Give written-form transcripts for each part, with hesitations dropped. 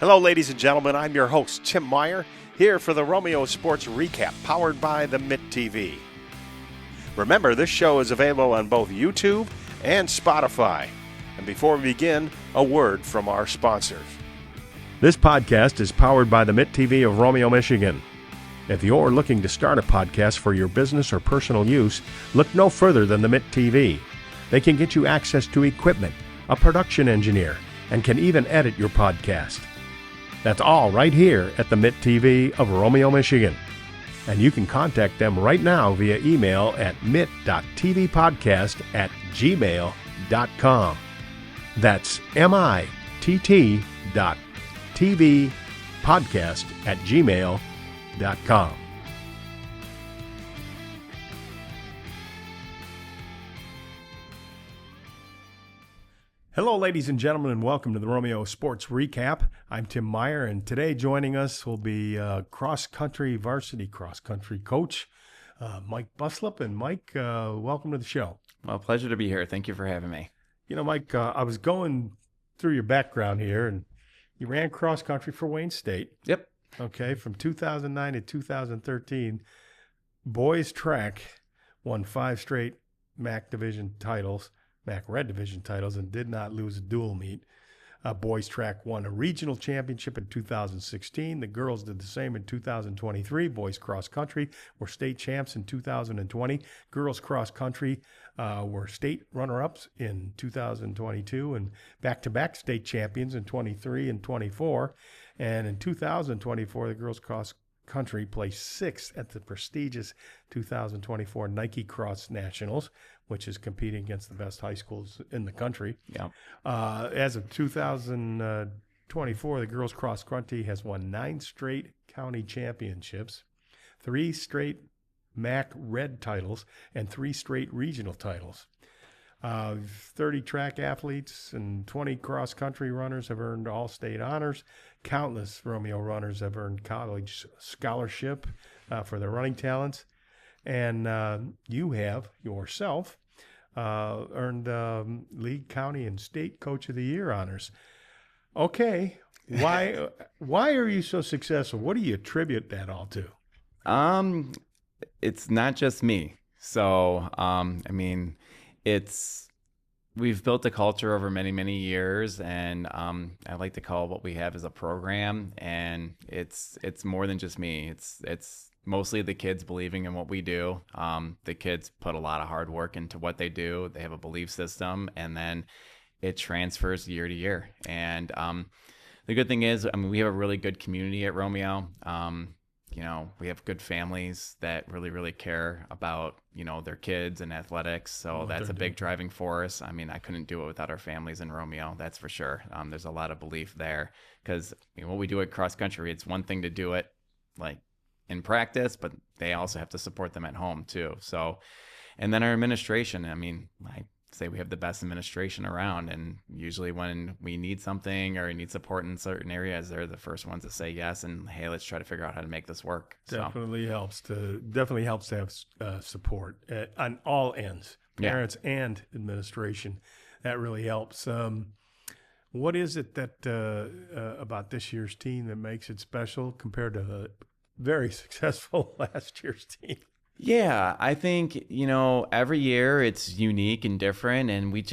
Hello, ladies and gentlemen. I'm your host, Tim Meyer, here for the Romeo Sports Recap, powered by the Mitt TV. Remember, this show is available on both YouTube and Spotify. And before we begin, a word from our sponsors. This podcast is powered by the Mitt TV of Romeo, Michigan. If you're looking to start a podcast for your business or personal use, look no further than the Mitt TV. They can get you access to equipment, a production engineer, and can even edit your podcast. That's all right here at the Mitt TV of Romeo, Michigan. And you can contact them right now via email at mitt.tvpodcast@gmail.com. That's mitt.tvpodcast@gmail.com. Hello, ladies and gentlemen, and welcome to the Romeo Sports Recap. I'm Tim Meyer, and today joining us will be varsity cross-country coach, Mike Buslip. And Mike, welcome to the show. Well, pleasure to be here. Thank you for having me. You know, Mike, I was going through your background here, and you ran cross-country for Wayne State. Yep. Okay, from 2009 to 2013. Boys track won 5 straight MAC Division titles. MAC Red Division titles, and did not lose a dual meet. Boys track won a regional championship in 2016. The girls did the same in 2023. Boys cross country were state champs in 2020. Girls cross country were state runner-ups in 2022 and back-to-back state champions in 23 and 24. And in 2024, the girls cross country placed 6th at the prestigious 2024 Nike Cross Nationals, which is competing against the best high schools in the country. Yeah. As of 2024, the girls cross country has won 9 straight county championships, 3 straight MAC Red titles, and 3 straight regional titles. 30 track athletes and 20 cross-country runners have earned all-state honors. Countless Romeo runners have earned college scholarship for their running talents. And you have yourself earned league, county, and state coach of the year honors. Okay, why are you so successful? What do you attribute that all to? It's not just me. So, we've built a culture over many, many years, and I like to call what we have as a program, and it's more than just me. It's mostly the kids believing in what we do. The kids put a lot of hard work into what they do. They have a belief system, and then it transfers year to year. And the good thing is, we have a really good community at Romeo. We have good families that really, really care about, their kids and athletics. So that's a big driving force. I couldn't do it without our families in Romeo, that's for sure. There's a lot of belief there because what we do at cross country, it's one thing to do it like in practice, but they also have to support them at home too. So, and then our administration, I say we have the best administration around, and usually when we need something or need support in certain areas, they're the first ones to say yes and hey, let's try to figure out how to make this work. Definitely helps to have support on all ends, parents and administration. That really helps. What is it that about this year's team that makes it special compared to the very successful last year's team? Yeah, I think, every year it's unique and different, and we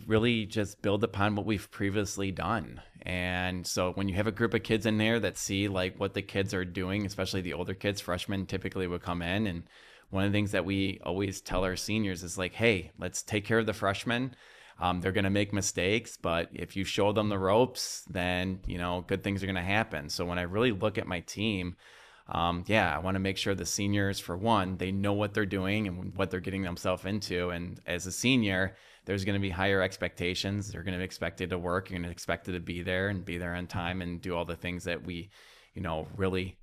really just build upon what we've previously done. And so when you have a group of kids in there that see like what the kids are doing, especially the older kids, freshmen typically would come in, and one of the things that we always tell our seniors is like, hey, let's take care of the freshmen. They're going to make mistakes, but if you show them the ropes, then, good things are going to happen. So when I really look at my team, I want to make sure the seniors, for one, they know what they're doing and what they're getting themselves into. And as a senior, there's going to be higher expectations. They're going to be expected to work. You're going to be expected to be there on time and do all the things that we, really,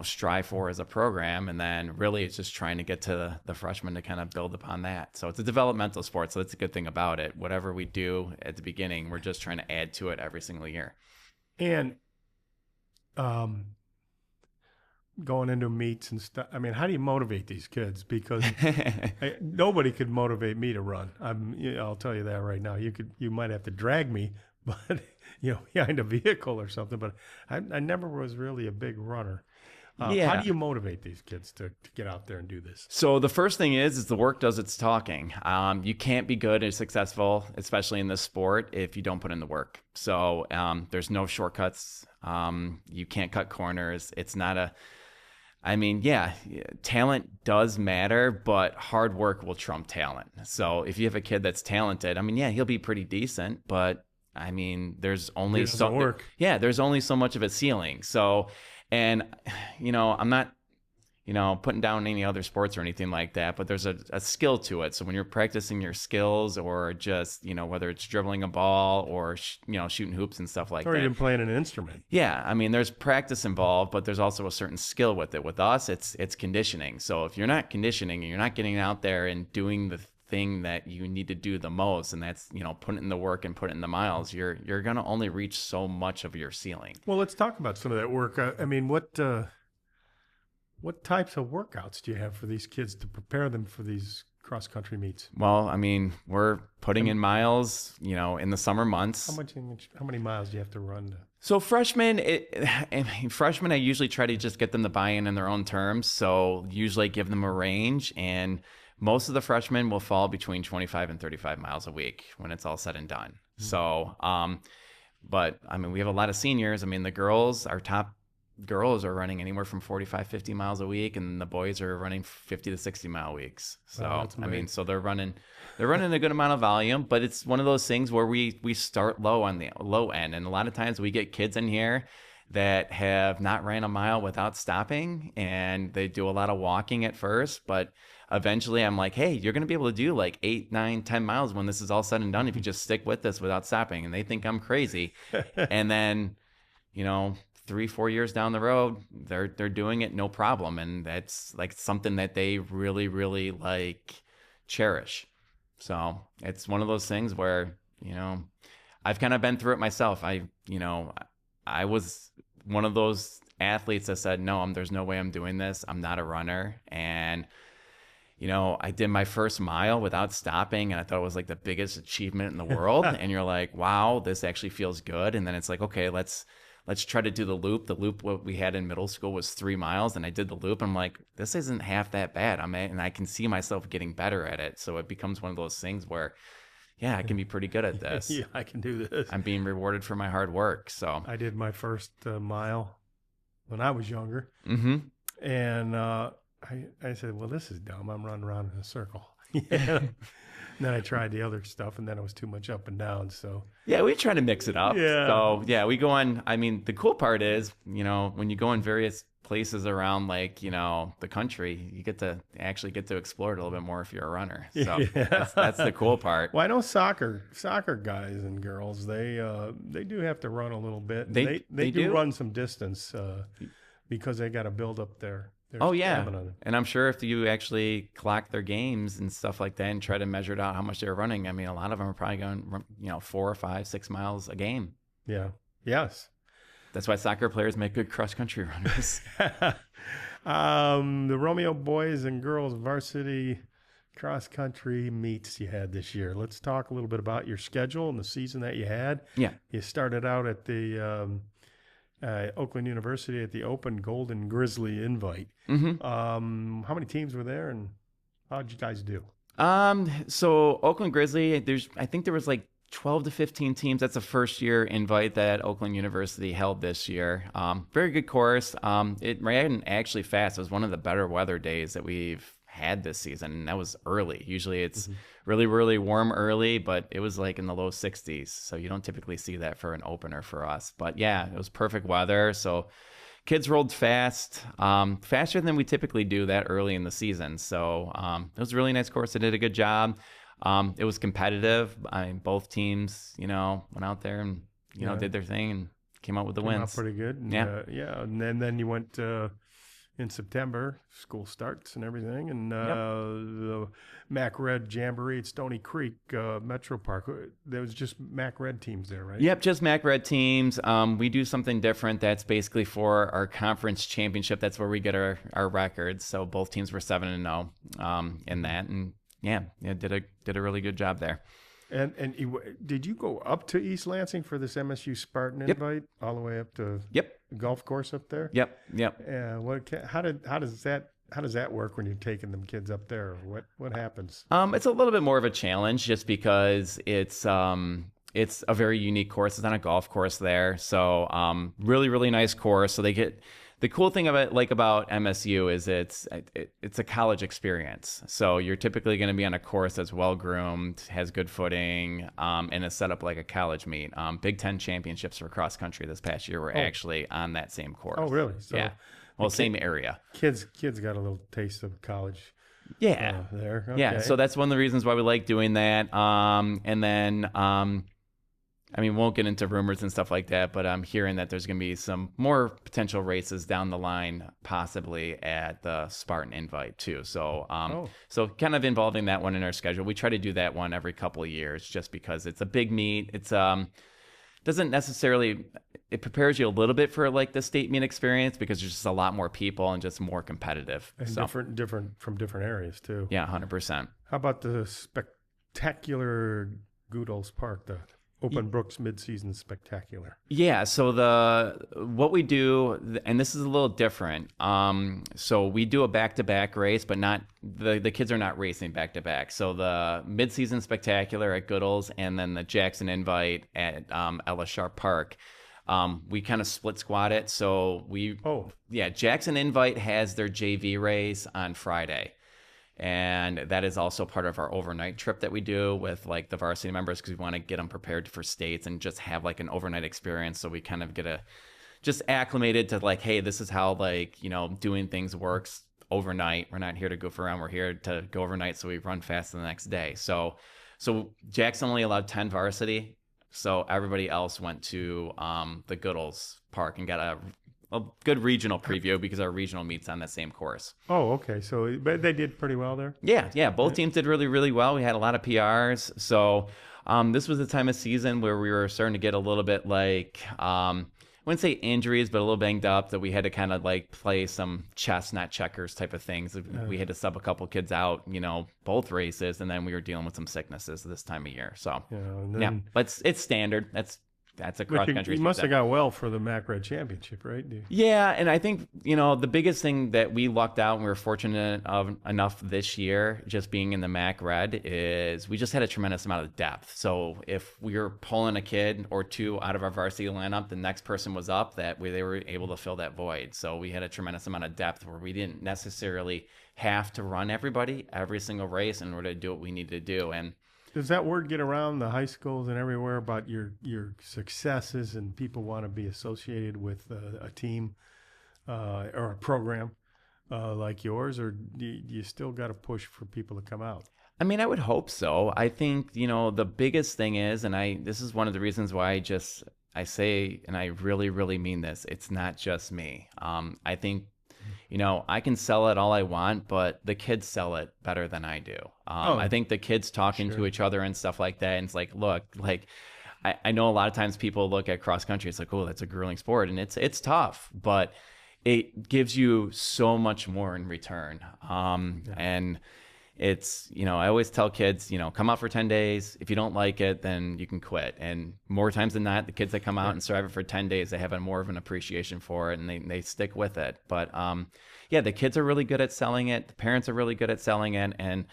strive for as a program. And then really it's just trying to get to the freshmen to kind of build upon that. So it's a developmental sport. So that's a good thing about it. Whatever we do at the beginning, we're just trying to add to it every single year. And, going into meets and stuff. How do you motivate these kids? Because nobody could motivate me to run. I'll tell you that right now. You might have to drag me, but behind a vehicle or something. But I never was really a big runner. How Yeah. do you motivate these kids to get out there and do this? So the first thing is the work does its talking. You can't be good and successful, especially in this sport, if you don't put in the work. So there's no shortcuts. You can't cut corners. It's not a, I mean, yeah, talent does matter, but hard work will trump talent. So if you have a kid that's talented, I mean, yeah, he'll be pretty decent, but I mean, there's only there's only so much of a ceiling. So, and I'm not, putting down any other sports or anything like that, but there's a skill to it. So when you're practicing your skills, or just, whether it's dribbling a ball or, shooting hoops and stuff like that. Or even playing an instrument. Yeah. I mean, there's practice involved, but there's also a certain skill with it. With us, it's conditioning. So if you're not conditioning and you're not getting out there and doing the thing that you need to do the most, and that's, putting in the work and putting in the miles, you're going to only reach so much of your ceiling. Well, let's talk about some of that work. I mean, what types of workouts do you have for these kids to prepare them for these cross-country meets? Well, I mean, we're putting in miles, in the summer months. How many miles do you have to run? So freshmen, I usually try to just get them to buy in their own terms. So usually give them a range, and most of the freshmen will fall between 25 and 35 miles a week when it's all said and done. Mm-hmm. So, but I mean, we have a lot of seniors. I mean, our top girls are running anywhere from 45, 50 miles a week, and the boys are running 50 to 60 mile weeks. So, wow, I mean, so they're running a good amount of volume, but it's one of those things where we start low on the low end. And a lot of times we get kids in here that have not ran a mile without stopping, and they do a lot of walking at first, but eventually I'm like, hey, you're going to be able to do like 8, 9, 10 miles when this is all said and done if you just stick with this without stopping. And they think I'm crazy. And then, 3-4 years down the road, they're doing it no problem. And that's like something that they really, really like cherish. So it's one of those things where, I've kind of been through it myself. I was one of those athletes that said, no, there's no way I'm doing this. I'm not a runner. And I did my first mile without stopping, and I thought it was like the biggest achievement in the world. And you're like, wow, this actually feels good. And then it's like, okay, let's try to do the loop. The loop, what we had in middle school, was 3 miles, and I did the loop. I'm like, this isn't half that bad. And I can see myself getting better at it. So it becomes one of those things where, yeah, I can be pretty good at this. Yeah, I can do this. I'm being rewarded for my hard work. So I did my first mile when I was younger. Mm-hmm. And I said, well, this is dumb. I'm running around in a circle. And then I tried the other stuff, and then it was too much up and down. So yeah, we try to mix it up. Yeah. So yeah, we go on. I mean, the cool part is, when you go in various places around, like, the country, you get to explore it a little bit more if you're a runner. So yeah. that's the cool part. Well, I know soccer guys and girls, they do have to run a little bit. They do run some distance because they got to build up their stamina. And I'm sure if you actually clock their games and stuff like that and try to measure it out how much they're running, I mean, a lot of them are probably going 4 or 5, 6 miles a game. Yeah. Yes. That's why soccer players make good cross-country runners. The Romeo boys and girls varsity cross-country meets you had this year. Let's talk a little bit about your schedule and the season that you had. Yeah. You started out at the Oakland University at the Open Golden Grizzly Invite. Mm-hmm. How many teams were there, and how did you guys do? So Oakland Grizzly, I think there was like 12 to 15 teams. That's a first year invite that Oakland University held this year. Very good course. It ran actually fast. It was one of the better weather days that we've had this season, and that was early. Usually it's really, really warm early, but it was like in the low 60s. So you don't typically see that for an opener for us. But yeah, it was perfect weather. So kids rolled fast, faster than we typically do that early in the season. So it was a really nice course. They did a good job. It was competitive. Both teams, went out there and, did their thing and came out with the wins. Out pretty good. And, yeah. And then you went in September, school starts and everything, and the Mac Red Jamboree at Stony Creek Metro Park. There was just Mac Red teams there, right? Yep, just Mac Red teams. We do something different. That's basically for our conference championship. That's where we get our records. So both teams were 7-0 in that, and did a really good job there. Did you go up to East Lansing for this MSU Spartan Yep. invite, all the way up to Yep. the golf course up there? Yep. Yep. Yeah. How does that work when you're taking them kids up there? What happens? It's a little bit more of a challenge just because it's a very unique course. It's not a golf course there. So really, really nice course. So they get the cool thing about MSU is it's a college experience. So you're typically going to be on a course that's well groomed, has good footing, and is set up like a college meet. Big Ten championships for cross country this past year were actually on that same course. Oh, really? So yeah. Well, same area. Kids got a little taste of college. Yeah. There. Okay. Yeah. So that's one of the reasons why we like doing that. And then, I mean, won't get into rumors and stuff like that, but I'm hearing that there's going to be some more potential races down the line, possibly at the Spartan Invite too. So, so kind of involving that one in our schedule. We try to do that one every couple of years, just because it's a big meet. It's doesn't necessarily, it prepares you a little bit for like the state meet experience because there's just a lot more people and just more competitive. And different from different areas too. Yeah, 100%. How about the spectacular Goodall's Park, the Open Brooks Mid-Season Spectacular? Yeah, so what we do, and this is a little different. So we do a back-to-back race, but not the kids are not racing back-to-back. So the Mid-Season Spectacular at Goodall's and then the Jackson Invite at Ella Sharp Park. We kind of split squad it. So Jackson Invite has their JV race on Friday. And that is also part of our overnight trip that we do with like the varsity members, because we want to get them prepared for states and just have like an overnight experience. So we kind of get just acclimated to like, hey, this is how like, doing things works overnight. We're not here to goof around. We're here to go overnight. So we run fast the next day. So Jackson only allowed 10 varsity. So everybody else went to the Goodall's Park and got a good regional preview because our regional meets on the same course. Oh, okay. So but they did pretty well there? Yeah. Both teams did really, really well. We had a lot of PRs. So this was the time of season where we were starting to get a little bit like, I wouldn't say injuries, but a little banged up, that we had to kind of like play some chess, not checkers type of things. We had to sub a couple kids out, both races. And then we were dealing with some sicknesses this time of year. So but it's standard. That's a cross country. You must have got well for the MAC Red Championship, right? Yeah, and I think the biggest thing that we lucked out and we were fortunate enough this year, just being in the MAC Red, is we just had a tremendous amount of depth. So if we were pulling a kid or two out of our varsity lineup, the next person was up. They were able to fill that void. So we had a tremendous amount of depth where we didn't necessarily have to run everybody every single race in order to do what we needed to do. And does that word get around the high schools and everywhere about your successes, and people want to be associated with a team or a program like yours, or do you still got to push for people to come out? I mean, I would hope so. I think, the biggest thing is, and this is one of the reasons why I say, and I really, really mean this, it's not just me. I think, I can sell it all I want, but the kids sell it better than I do. I think the kids talking to each other and stuff like that. And it's like, look, like, I know a lot of times people look at cross country. It's like, oh, that's a grueling sport. And it's tough, but it gives you so much more in return. And it's, I always tell kids, come out for 10 days. If you don't like it, then you can quit. And more times than not, the kids that come out and survive it for 10 days, they have more of an appreciation for it, and they stick with it. But the kids are really good at selling it. The parents are really good at selling it. And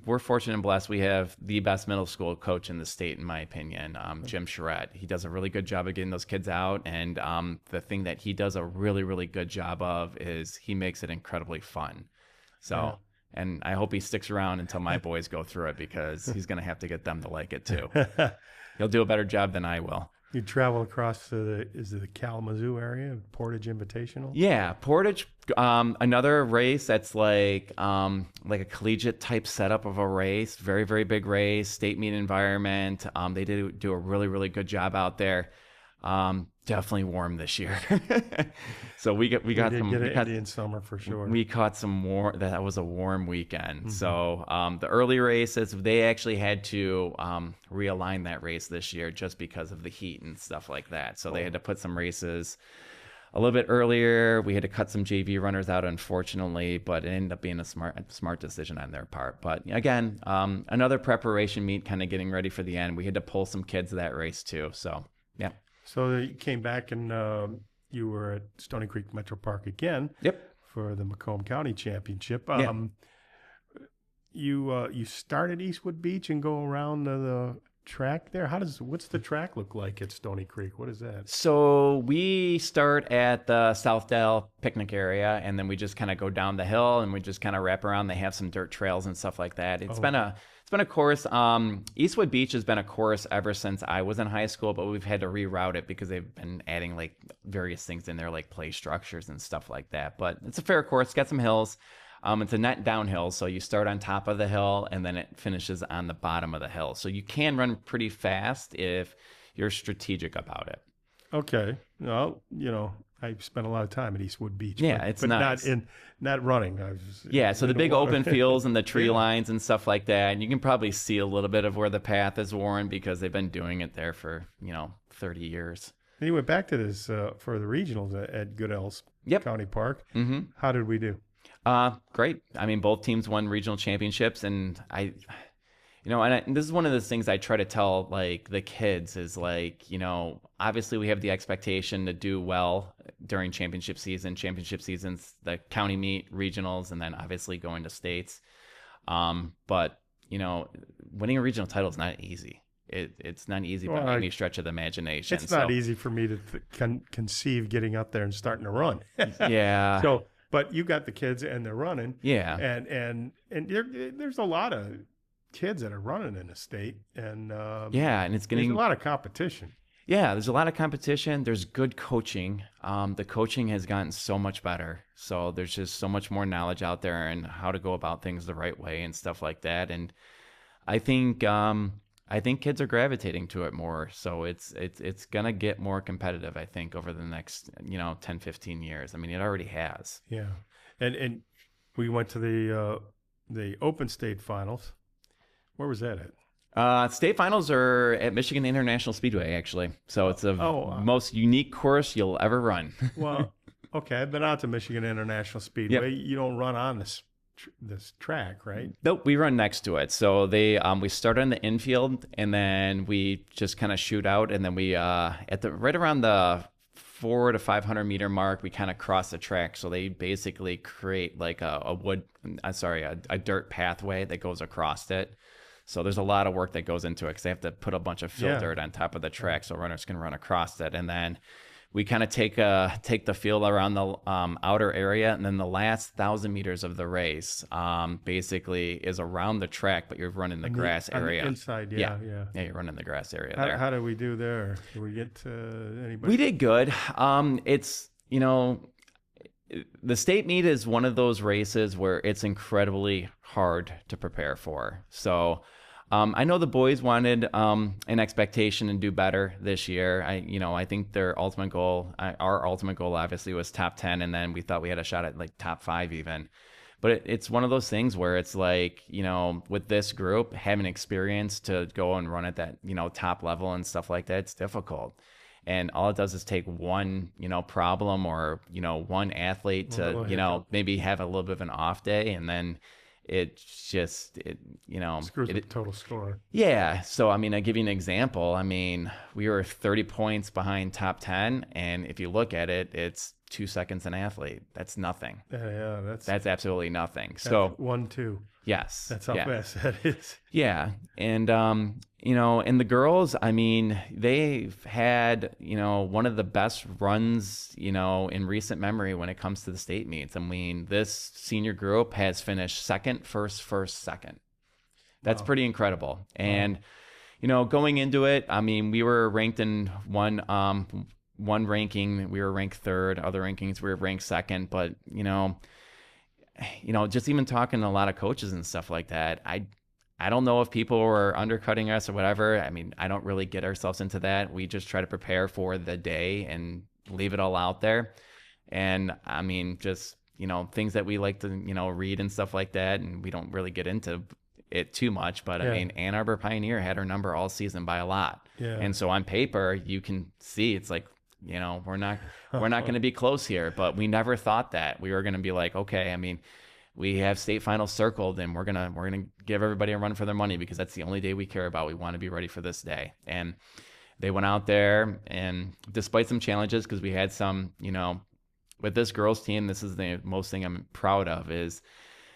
we're fortunate and blessed. We have the best middle school coach in the state, in my opinion, Jim Charette. He does a really good job of getting those kids out. And the thing that he does a really, really good job of is he makes it incredibly fun. So. Yeah. And I hope he sticks around until my boys go through it, because he's going to have to get them to like it too. He'll do a better job than I will. You travel across to the Kalamazoo area, Portage Invitational? Yeah, Portage, another race that's like a collegiate type setup of a race. Very, very big race, state meet environment. They did do a really, really good job out there. Definitely warm this year. So we got some Indian summer for sure. We caught some warm. That was a warm weekend. Mm-hmm. So the early races, they actually had to realign that race this year just because of the heat and stuff like that. So they had to put some races a little bit earlier. We had to cut some JV runners out, unfortunately, but it ended up being a smart decision on their part. But again, another preparation meet, kind of getting ready for the end. We had to pull some kids to that race too. So yeah. So you came back and you were at Stony Creek Metro Park again. Yep. For the Macomb County Championship. Yeah. You start at Eastwood Beach and go around the track there. What's the track look like at Stony Creek? What is that? So we start at the Southdale picnic area, and then we just kind of go down the hill, and we just kind of wrap around. They have some dirt trails and stuff like that. It's been a course. Eastwood Beach has been a course ever since I was in high school, but we've had to reroute it because they've been adding like various things in there, like play structures and stuff like that. But it's a fair course. It's got some hills. It's a net downhill, so you start on top of the hill and then it finishes on the bottom of the hill. So you can run pretty fast if you're strategic about it. Okay. Well, I spent a lot of time at Eastwood Beach. Yeah, it's nice. Not running. So the big open fields and the tree lines and stuff like that. And you can probably see a little bit of where the path is worn because they've been doing it there for, 30 years. And you went back to this for the regionals at Goodell's County Park. Mm-hmm. How did we do? Great. I mean, both teams won regional championships, and and this is one of the things I try to tell like the kids is like, obviously we have the expectation to do well during championship seasons, the county meet, regionals, and then obviously going to states. But winning a regional title is not easy. It's not easy by any stretch of the imagination. It's not easy for me to conceive getting up there and starting to run. Yeah. But you got the kids and they're running. Yeah. And there's a lot of kids that are running in the state. And and it's getting there's a lot of competition. Yeah, there's a lot of competition. There's good coaching. The coaching has gotten so much better. So there's just so much more knowledge out there and how to go about things the right way and stuff like that. And I think kids are gravitating to it more. So it's gonna get more competitive, I think, over the next 10, 15 years. I mean, it already has. Yeah, and we went to the Open State Finals. Where was that at? State finals are at Michigan International Speedway, actually. So it's the most unique course you'll ever run. Well, okay, I've been out to Michigan International Speedway. Yep. You don't run on this track, right? Nope, we run next to it. So we start on the infield and then we just kind of shoot out, and then we right around the 400 to 500 meter mark, we kind of cross the track. So they basically create like a dirt pathway that goes across it. So there's a lot of work that goes into it because they have to put a bunch of fill dirt on top of the track so runners can run across it. And then we kind of take the field around the outer area, and then the last 1,000 meters of the race basically is around the track, but you're running the grass area. On the inside, yeah, you're running the grass area there. there. How did we do there? Did we get anybody? We did good. It's the state meet is one of those races where it's incredibly hard to prepare for. So I know the boys wanted an expectation and do better this year. I think their ultimate goal, our ultimate goal obviously was top 10, and then we thought we had a shot at like top 5 even. But it's one of those things where it's like, with this group, having experience to go and run at that, top level and stuff like that, it's difficult. And all it does is take one, problem or, one athlete to, maybe have a little bit of an off day, and then it's just, screws the total score. Yeah. So, I mean, I'll give you an example. I mean, we were 30 points behind top 10. And if you look at it, it's 2 seconds an athlete. That's nothing. Yeah. That's absolutely nothing. So 1-2. Yes. That's how fast that is. Yeah. And, and the girls, I mean, they've had, one of the best runs, in recent memory when it comes to the state meets. I mean, this senior group has finished second, first, second. That's pretty incredible. And, going into it, I mean, we were ranked in one ranking, we were ranked third. Other rankings, we were ranked second. But, just even talking to a lot of coaches and stuff like that, I don't know if people were undercutting us or whatever. I mean, I don't really get ourselves into that. We just try to prepare for the day and leave it all out there. And I mean, just, things that we like to, read and stuff like that. And we don't really get into it too much. But I mean, Ann Arbor Pioneer had our number all season by a lot. Yeah. And so on paper, you can see it's like we're not going to be close here. But we never thought that we were going to be like, okay, I mean, we have state finals circled, and we're gonna give everybody a run for their money because that's the only day we care about. We want to be ready for this day. And they went out there, and despite some challenges, because we had some, with this girls team, this is the most thing I'm proud of, is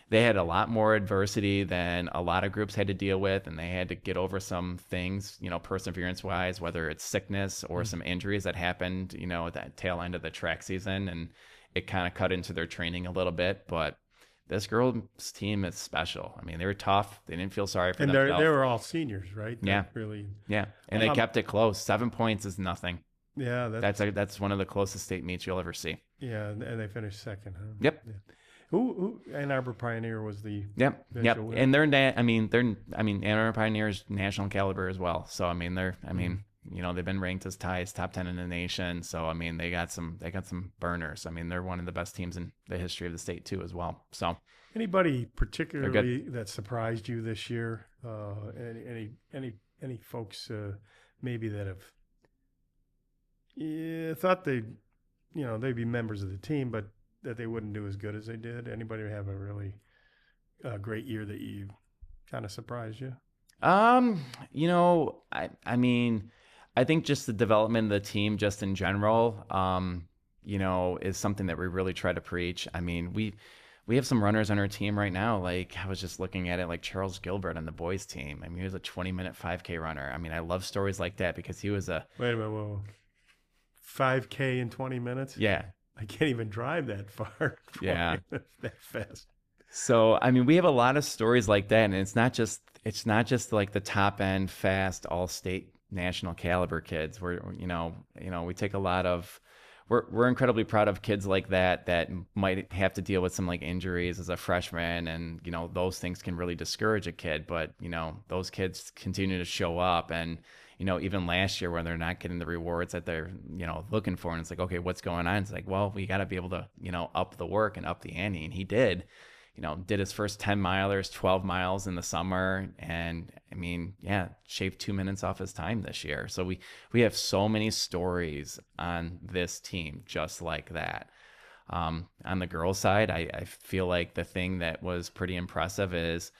they had a lot more adversity than a lot of groups had to deal with, and they had to get over some things, perseverance wise, whether it's sickness or some injuries that happened, at that tail end of the track season, and it kind of cut into their training a little bit. But this girls team is special. I mean, they were tough. They didn't feel sorry for themselves. And they were all seniors, right? Yeah. Really. Yeah. And they kept it close. 7 points is nothing. Yeah. That's one of the closest state meets you'll ever see. Yeah. And they finished second, huh? Yep. Yeah. Who Ann Arbor Pioneer was the Yep. Winner. And Ann Arbor Pioneers national caliber as well. So they've been ranked as ties top 10 in the nation. So they got some burners. They're one of the best teams in the history of the state too as well. So anybody particularly that surprised you this year? Any folks maybe that have thought they'd be members of the team, but that they wouldn't do as good as they did? Anybody have a really great year that you kind of surprised you? I think just the development of the team just in general, is something that we really try to preach. We have some runners on our team right now. Like, I was just looking at it, like Charles Gilbert on the boys team. He was a 20-minute 5K runner. I love stories like that because he was a... Wait a minute, whoa. 5K in 20 minutes? Yeah. I can't even drive that far. Yeah. That fast. So, we have a lot of stories like that, and it's not just like the top end, fast, all state national caliber kids. We take a lot of, we're incredibly proud of kids like that might have to deal with some like injuries as a freshman, and those things can really discourage a kid. But those kids continue to show up, and even last year when they're not getting the rewards that they're looking for, and it's like, okay, what's going on? It's like, well, we got to be able to up the work and up the ante, and he did. Did his first 10 milers, 12 miles in the summer. And shaved 2 minutes off his time this year. So we have so many stories on this team just like that. On the girls' side, I feel like the thing that was pretty impressive is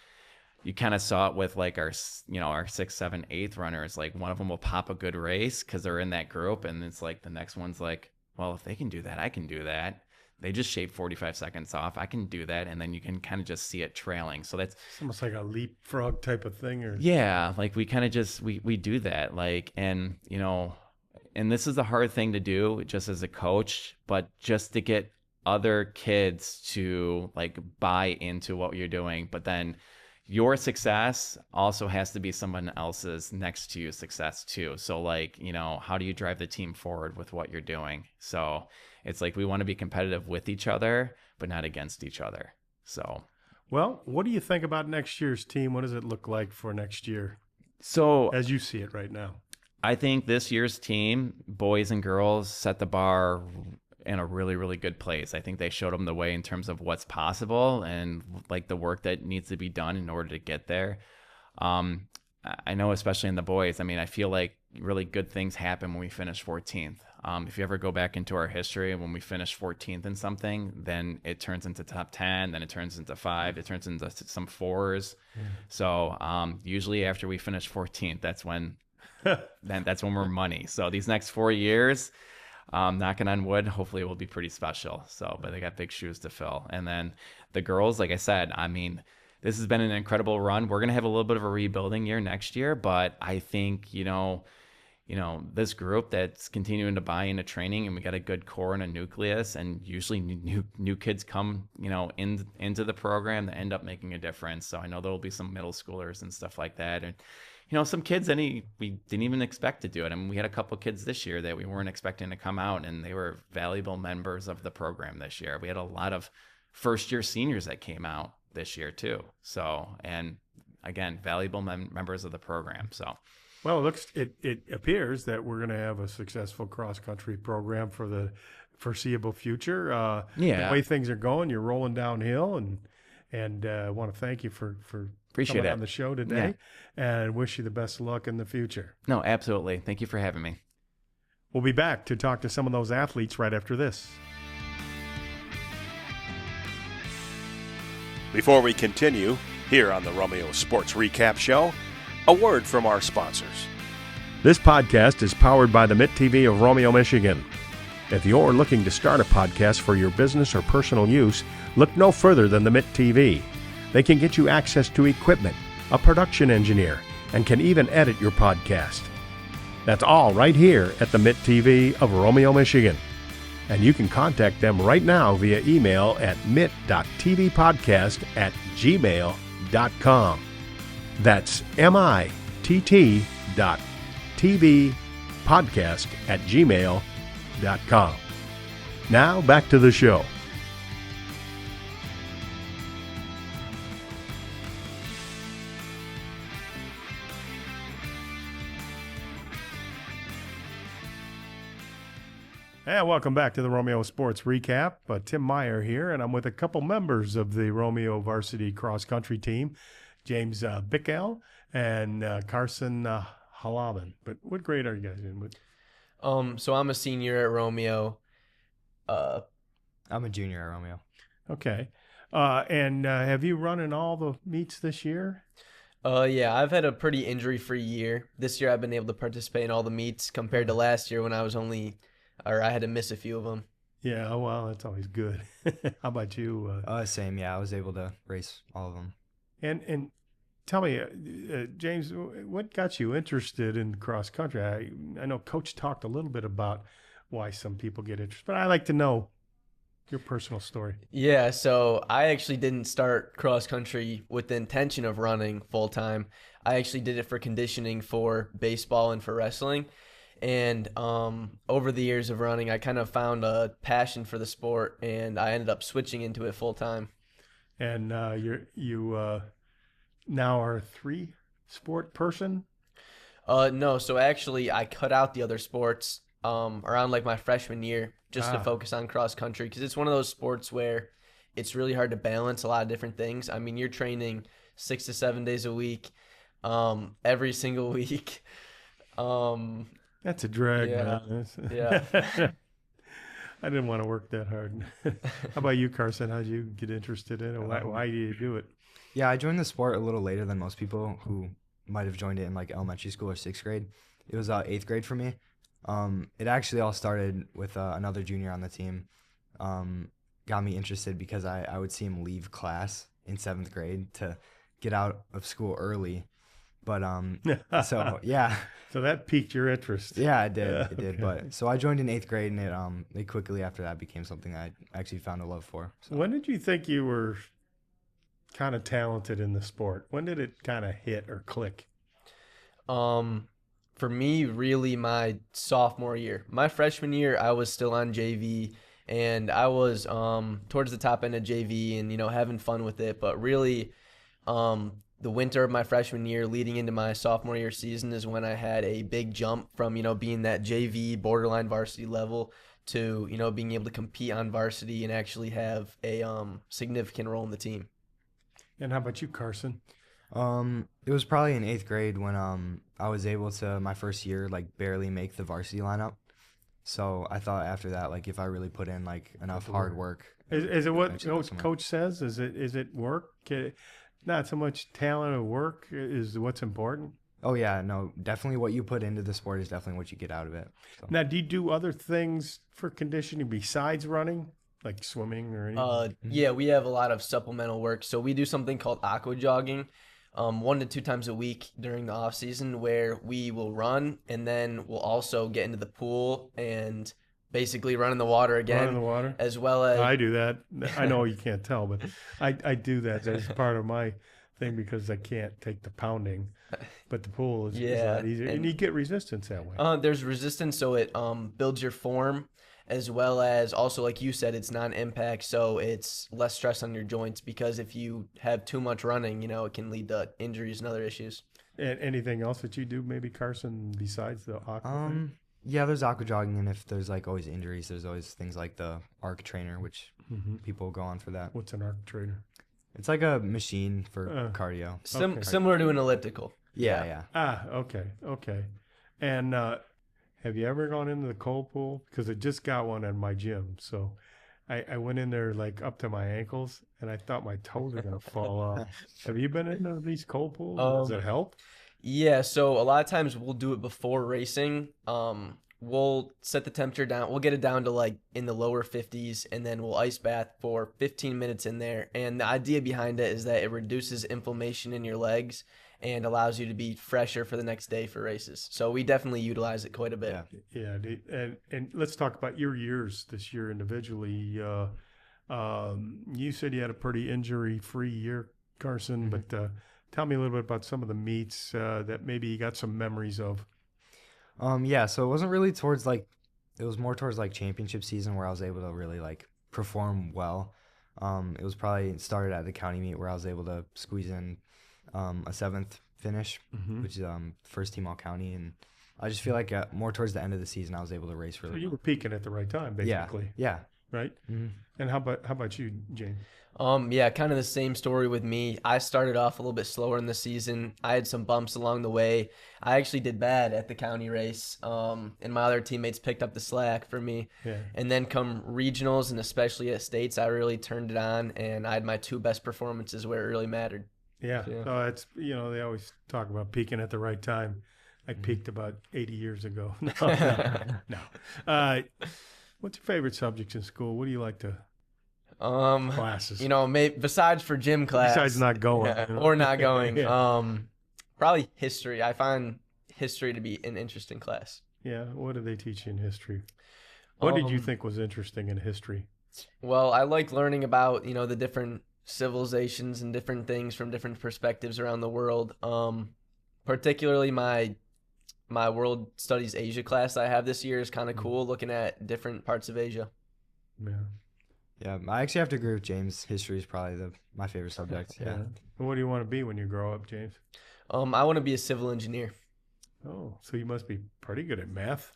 you kind of saw it with like our 6th, 7th, 8th runners. Like, one of them will pop a good race because they're in that group. And it's like the next one's like, well, if they can do that, I can do that. They just shaved 45 seconds off. I can do that. And then you can kind of just see it trailing. So it's almost like a leapfrog type of thing. Yeah. Like, we kind of just, we do that. Like, and this is a hard thing to do just as a coach, but just to get other kids to like buy into what you're doing. But then your success also has to be someone else's next to you success too. So like, how do you drive the team forward with what you're doing? So it's like, we want to be competitive with each other, but not against each other. So, well, what do you think about next year's team? What does it look like for next year? So as you see it right now, I think this year's team, boys and girls, set the bar in a really, really good place. I think they showed them the way in terms of what's possible and like the work that needs to be done in order to get there. I know, especially in the boys, I feel like really good things happen when we finish 14th. If you ever go back into our history, when we finish 14th in something, then it turns into top 10, then it turns into 5, it turns into some 4s. Yeah. So usually after we finish 14th, that's when we're money. So these next 4 years, knocking on wood, hopefully it will be pretty special. So, but they got big shoes to fill. And then the girls, like I said, this has been an incredible run. We're going to have a little bit of a rebuilding year next year, but I think, this group that's continuing to buy into training, and we got a good core and a nucleus, and usually new kids come, into the program that end up making a difference. So I know there will be some middle schoolers and stuff like that. And, some kids we didn't even expect to do it. We had a couple kids this year that we weren't expecting to come out, and they were valuable members of the program this year. We had a lot of first-year seniors that came out this year too. So, and again, valuable members of the program. So, well, it appears that we're going to have a successful cross-country program for the foreseeable future. The way things are going, you're rolling downhill, and I want to thank you for appreciate coming it on the show today, and wish you the best of luck in the future. No, absolutely. Thank you for having me. We'll be back to talk to some of those athletes right after this. Before we continue, here on the Romeo Sports Recap Show, a word from our sponsors. This podcast is powered by the Mitt TV of Romeo, Michigan. If you're looking to start a podcast for your business or personal use, look no further than the Mitt TV. They can get you access to equipment, a production engineer, and can even edit your podcast. That's all right here at the Mitt TV of Romeo, Michigan. And you can contact them right now via email at mitt.tvpodcast@gmail.com. That's mitt.tvpodcast@gmail.com. Now back to the show. And welcome back to the Romeo Sports Recap. Tim Meyer here, and I'm with a couple members of the Romeo varsity cross-country team, James Bickel and Carson Halaman. But what grade are you guys in? So I'm a senior at Romeo. I'm a junior at Romeo. Okay. And have you run in all the meets this year? Yeah, I've had a pretty injury-free year. This year I've been able to participate in all the meets compared to last year when I had to miss a few of them. Yeah, well, that's always good. How about you? Same, yeah. I was able to race all of them. And tell me, James, what got you interested in cross country? I know Coach talked a little bit about why some people get interested, but I'd like to know your personal story. Yeah, so I actually didn't start cross country with the intention of running full time. I actually did it for conditioning for baseball and for wrestling. And over the years of running, I kind of found a passion for the sport, and I ended up switching into it full time. And you now are a three-sport person? No, so actually I cut out the other sports around like my freshman year just to focus on cross country, because it's one of those sports where it's really hard to balance a lot of different things. I mean, you're training 6 to 7 days a week, every single week. That's a drag. Yeah. Yeah. I didn't want to work that hard. How about you, Carson? How did you get interested in it? Why do you do it? Yeah, I joined the sport a little later than most people who might have joined it in like elementary school or 6th grade. It was 8th grade for me. It actually all started with another junior on the team. Got me interested because I would see him leave class in 7th grade to get out of school early. But so yeah. So that piqued your interest. Yeah, it did. It Okay. did. But so I joined in 8th grade, and it quickly after that became something I actually found a love for. So. When did you think you were kind of talented in the sport? When did it kind of hit or click? For me, really my sophomore year. My freshman year, I was still on JV, and I was towards the top end of JV and, having fun with it. But really, the winter of my freshman year leading into my sophomore year season is when I had a big jump from, being that JV borderline varsity level to, being able to compete on varsity and actually have a significant role in the team. And how about you, Carson? It was probably in 8th grade when I was able to, my first year, like barely make the varsity lineup. So I thought after that, like if I really put in like enough hard work. Is it what Coach says? Is it work? Not so much talent or work is what's important. Oh yeah, no, definitely what you put into the sport is definitely what you get out of it. So. Now, do you do other things for conditioning besides running, like swimming or anything? Yeah, we have a lot of supplemental work. So we do something called aqua jogging, 1 to 2 times a week during the off season, where we will run and then we'll also get into the pool and basically run in the water again. Run in the water? As well as... I do that. I know you can't tell, but I do that as part of my thing because I can't take the pounding. But the pool is a lot easier. And you get resistance that way. There's resistance, so it builds your form, as well as also, like you said, it's non-impact, so it's less stress on your joints, because if you have too much running, it can lead to injuries and other issues. And anything else that you do, maybe, Carson, besides the aqua thing? Yeah, there's aqua jogging, and if there's like always injuries, there's always things like the arc trainer, which people go on for that. What's an arc trainer? It's like a machine for cardio. Similar to an elliptical. Yeah. Okay. And Have you ever gone into the cold pool? Because I just got one at my gym. So I went in there like up to my ankles, and I thought my toes were going to fall off. Have you been into these cold pools? Does it help? Yeah, so a lot of times we'll do it before racing. We'll set the temperature down. We'll get it down to like in the lower 50s, and then we'll ice bath for 15 minutes in there. And the idea behind it is that it reduces inflammation in your legs and allows you to be fresher for the next day for races. So we definitely utilize it quite a bit. Yeah. And let's talk about your years this year individually. You said you had a pretty injury-free year, Carson, but tell me a little bit about some of the meets that maybe you got some memories of. Yeah, so it wasn't really towards like, it was more towards like championship season where I was able to really like perform well. It was probably started at the county meet where I was able to squeeze in a 7th finish, which is first team all county, and I just feel like more towards the end of the season I was able to race really So you were peaking at the right time, basically. Yeah. Right. And how about you, James? Yeah, kind of the same story with me. I started off a little bit slower in the season. I had some bumps along the way. I actually did bad at the county race, and my other teammates picked up the slack for me. Yeah. And then come regionals and especially at states, I really turned it on, and I had my 2 best performances where it really mattered. Yeah. So it's, they always talk about peaking at the right time. I peaked about 80 years ago. No. What's your favorite subjects in school? What do you like to classes? Besides for gym class. Besides not going. Or not going. Yeah. Probably history. I find history to be an interesting class. Yeah. What do they teach you in history? What did you think was interesting in history? Well, I like learning about, the different civilizations and different things from different perspectives around the world. Particularly my World Studies Asia class I have this year is kind of cool, looking at different parts of Asia. Yeah, I actually have to agree with James. History is probably my favorite subject. Yeah. And what do you want to be when you grow up, James? I want to be a civil engineer. Oh, so you must be pretty good at math.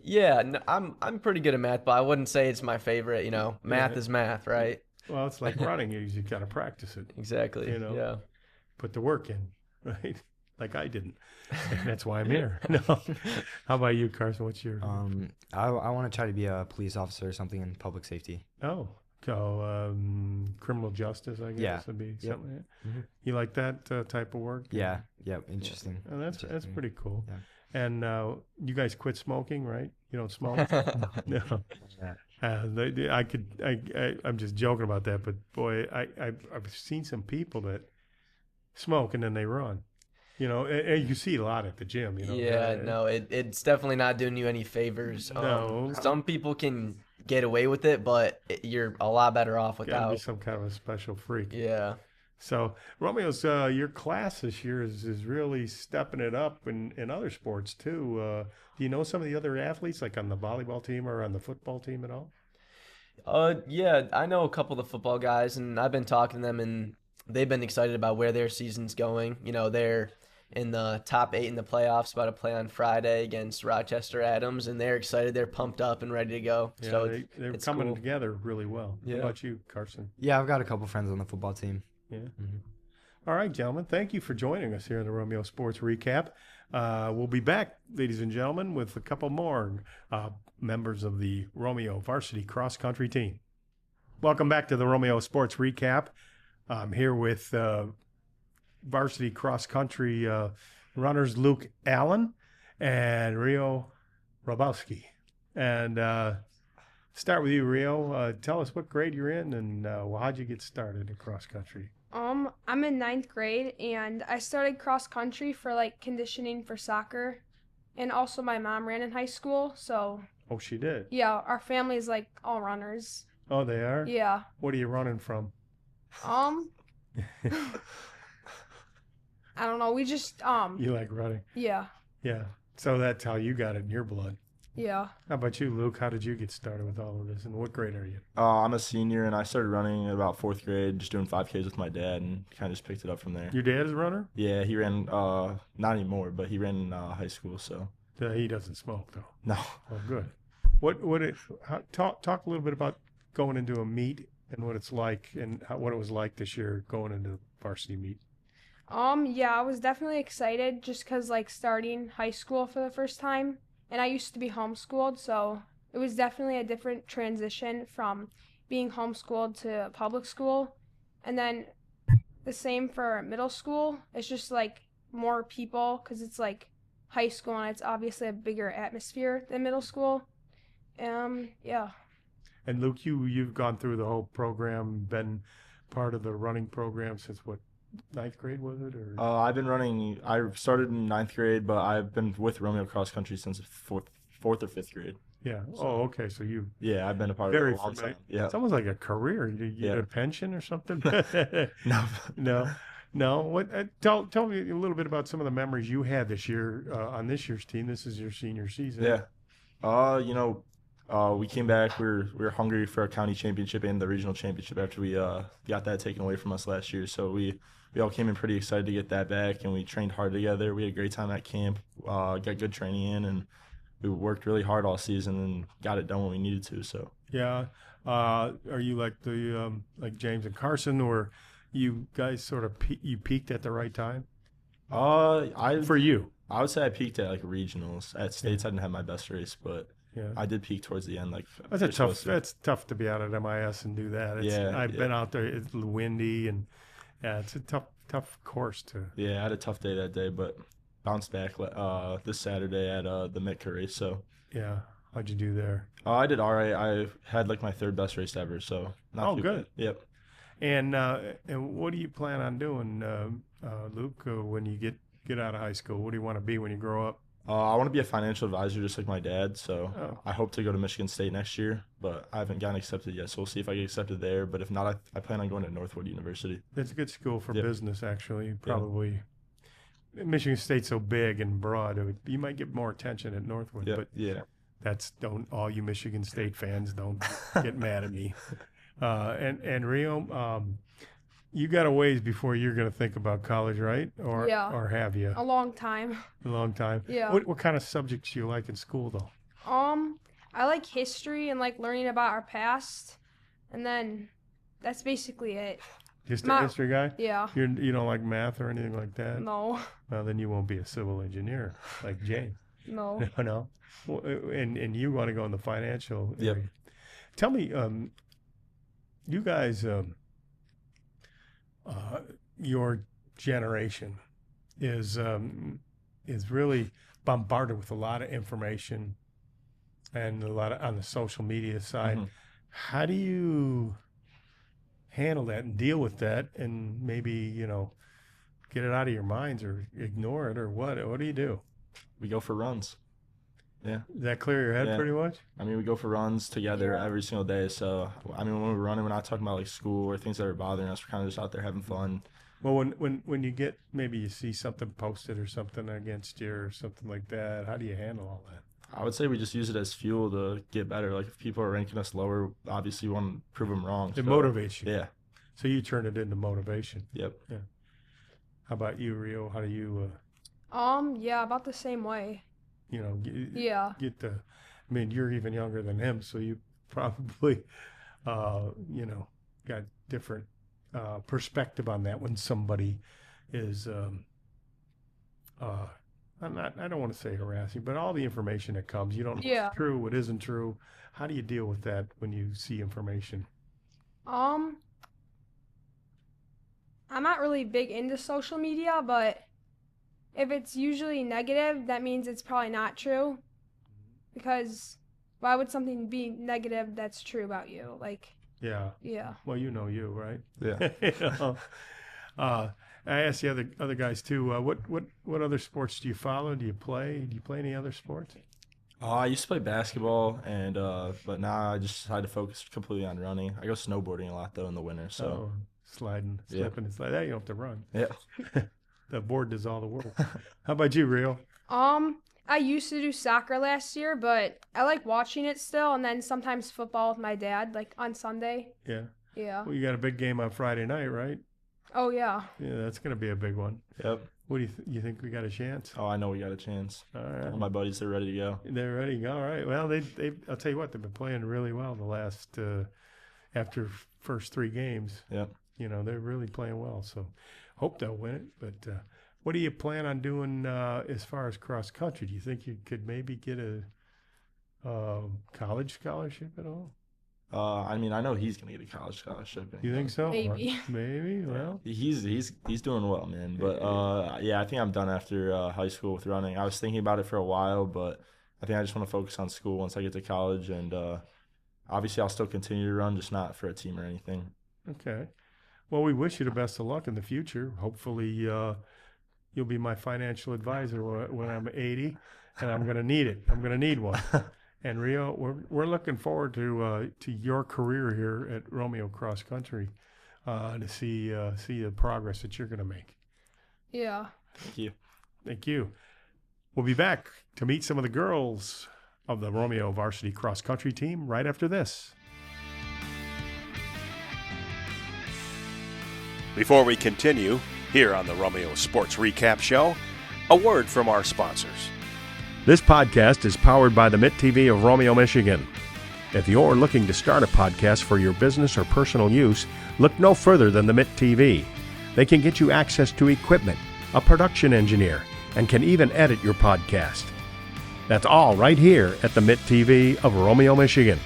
Yeah, no, I'm pretty good at math, but I wouldn't say it's my favorite. Math is math, right? Well, it's like running. You got to practice it. Exactly. Yeah. Put the work in, right? Like I didn't. That's why I'm here. No. How about you, Carson? What's your? I want to try to be a police officer or something in public safety. Oh, so criminal justice, I guess, would be something. Like that. You like that type of work? Yeah. Interesting. Oh, that's pretty cool. Yeah. And you guys quit smoking, right? You don't smoke? No. I'm just joking about that, but boy, I've seen some people that smoke and then they run. You see a lot at the gym. Yeah, no, it's definitely not doing you any favors. No. Some people can get away with it, but you're a lot better off Gotta without. be some kind of a special freak. Yeah. So Romeo's your class this year is really stepping it up in other sports too. Do you know some of the other athletes, like on the volleyball team or on the football team at all? Yeah, I know a couple of the football guys, and I've been talking to them, and they've been excited about where their season's going. They're in the top 8 in the playoffs, about to play on Friday against Rochester Adams, and they're excited. They're pumped up and ready to go. Yeah, so they're it's coming cool. together really well. Yeah. How about you, Carson? Yeah, I've got a couple friends on the football team. Yeah. All right, gentlemen. Thank you for joining us here in the Romeo Sports Recap. We'll be back, ladies and gentlemen, with a couple more members of the Romeo varsity cross country team. Welcome back to the Romeo Sports Recap. I'm here with varsity cross country runners Luke Allen and Rio Robowski. And start with you, Rio. Tell us what grade you're in and how'd you get started in cross country? I'm in 9th grade, and I started cross country for like conditioning for soccer, and also my mom ran in high school, so. Oh, she did? Yeah, our family's like all runners. Oh, they are? Yeah. What are you running from? I don't know. We just You like running? Yeah. Yeah. So that's how you got it in your blood. Yeah. How about you, Luke? How did you get started with all of this, and what grade are you? I'm a senior, and I started running at about 4th grade, just doing 5Ks with my dad, and kind of just picked it up from there. Your dad is a runner? Yeah, he ran, not anymore, but he ran in high school, so. He doesn't smoke, though. No. Oh, good. Talk a little bit about going into a meet and what it's like, and what it was like this year going into varsity meet. Yeah, I was definitely excited just because like starting high school for the first time, and I used to be homeschooled, so it was definitely a different transition from being homeschooled to public school. And then the same for middle school. It's just like more people because it's like high school and it's obviously a bigger atmosphere than middle school. Yeah. And Luke, you've gone through the whole program, been part of the running program since what, ninth grade was it? Or I've been running. I started in ninth grade, but I've been with Romeo cross country since fourth or fifth grade. yeah. So- Oh, okay. So you Yeah, I've been a part very of it a long familiar. time. Yeah. It's almost like a career. You get Yeah. a pension or something? No. No, no. What? Tell me a little bit about some of the memories you had this year on this year's team. This is your senior season. Yeah. We came back. We were hungry for a county championship and the regional championship after we got that taken away from us last year. So we all came in pretty excited to get that back, and we trained hard together. We had a great time at camp. Got good training in, and we worked really hard all season and got it done when we needed to. So Yeah. Are you like the like James and Carson, or you guys sort of you peaked at the right time for you? I would say I peaked at like regionals. At states, I didn't have my best race, but Yeah. I did peak towards the end. Like That's you're supposed to. That's tough to be out at MIS and do that. I've been out there. It's windy and it's a tough course to. Yeah, I had a tough day that day, but bounced back this Saturday at the Mitt race. So Yeah. How'd you do there? I did all right. I had like my third best race ever. So not too good. bad. Yep. And what do you plan on doing, Luke, when you get out of high school? What do you want to be when you grow up? I want to be a financial advisor just like my dad. So Oh. I hope to go to Michigan State next year, but I haven't gotten accepted yet. So we'll see if I get accepted there. But if not, I plan on going to Northwood University. It's a good school for Yep. business, actually. Probably. Michigan State's so big and broad, you might get more attention at Northwood. Yep. But Yeah. don't all you Michigan State fans don't get mad at me. And Rio, you got a ways before you're going to think about college, right? Or Yeah. or have you A long time. a long time? Yeah. What kind of subjects do you like in school though? I like history and like learning about our past, and then that's basically it. Just a Ma- history guy? Yeah. You don't like math or anything like that? No. Well, then you won't be a civil engineer like James. No. No. Well, and you want to go in the financial Yep. area. Tell me, you guys, your generation is really bombarded with a lot of information and a lot of on the social media side. Mhm. How do you handle that and deal with that, and maybe get it out of your minds or ignore it, or what? What do you do? We go for runs. Yeah. Does that clear your head Yeah. pretty much? I mean, we go for runs together Yeah. every single day. So, I mean, when we're running, we're not talking about like school or things that are bothering us. We're kind of just out there having fun. Well, when you get, maybe you see something posted or something against you or something like that, how do you handle all that? I would say we just use it as fuel to get better. Like if people are ranking us lower, obviously we want to prove them wrong. It So, motivates you. Yeah. So you turn it into motivation. Yep. How about you, Rio? How do you, Yeah, about the same way. Yeah. get the? I mean, you're even younger than him, so you probably, got different perspective on that when somebody is. I don't want to say harassing, but all the information that comes, you don't know Yeah. what's true, what isn't true. How do you deal with that when you see information? I'm not really big into social media, but if it's usually negative, that means it's probably not true. Because why would something be negative that's true about you? Like, Yeah. yeah. Well, you know you, right? Yeah. I asked the other guys too. What other sports do you follow? Do you play? Do you play any other sports? I used to play basketball, and but now I just decided to focus completely on running. I go snowboarding a lot though in the winter. So Sliding, Yeah. slipping, and sliding. That you don't have to run. yeah. The board does all the work. How about you, Rio? I used to do soccer last year, but I like watching it still, and then sometimes football with my dad, like on Sunday. Yeah. Yeah. Well, you got a big game on Friday night, right? Oh yeah. Yeah, that's going to be a big one. Yep. What do you think we got a chance? Oh, I know we got a chance. All All right. my buddies, they're ready to go. They're ready. All right. Well, they I'll tell you what, they've been playing really well the last after first three games. Yep. They're really playing well. So hope they'll win it. But What do you plan on doing as far as cross country? Do you think you could maybe get a college scholarship at all? I mean, I know he's gonna get a college scholarship. You think so? Maybe. Maybe. Well, He's doing well, man. But yeah, I think I'm done after high school with running. I was thinking about it for a while, but I think I just want to focus on school once I get to college, and obviously I'll still continue to run, just not for a team or anything. okay. Well, we wish you the best of luck in the future. Hopefully, you'll be my financial advisor when I'm 80, and I'm going to need it. I'm going to need one. And Rio, we're looking forward to your career here at Romeo Cross Country, to see the progress that you're going to make. Yeah. Thank you. Thank you. We'll be back to meet some of the girls of the Romeo Varsity Cross Country team right after this. Before we continue, here on the Romeo Sports Recap Show, a word from our sponsors. This podcast is powered by the Mitt TV of Romeo, Michigan. If you're looking to start a podcast for your business or personal use, look no further than the Mitt TV. They can get you access to equipment, a production engineer, and can even edit your podcast. That's all right here at the Mitt TV of Romeo, Michigan.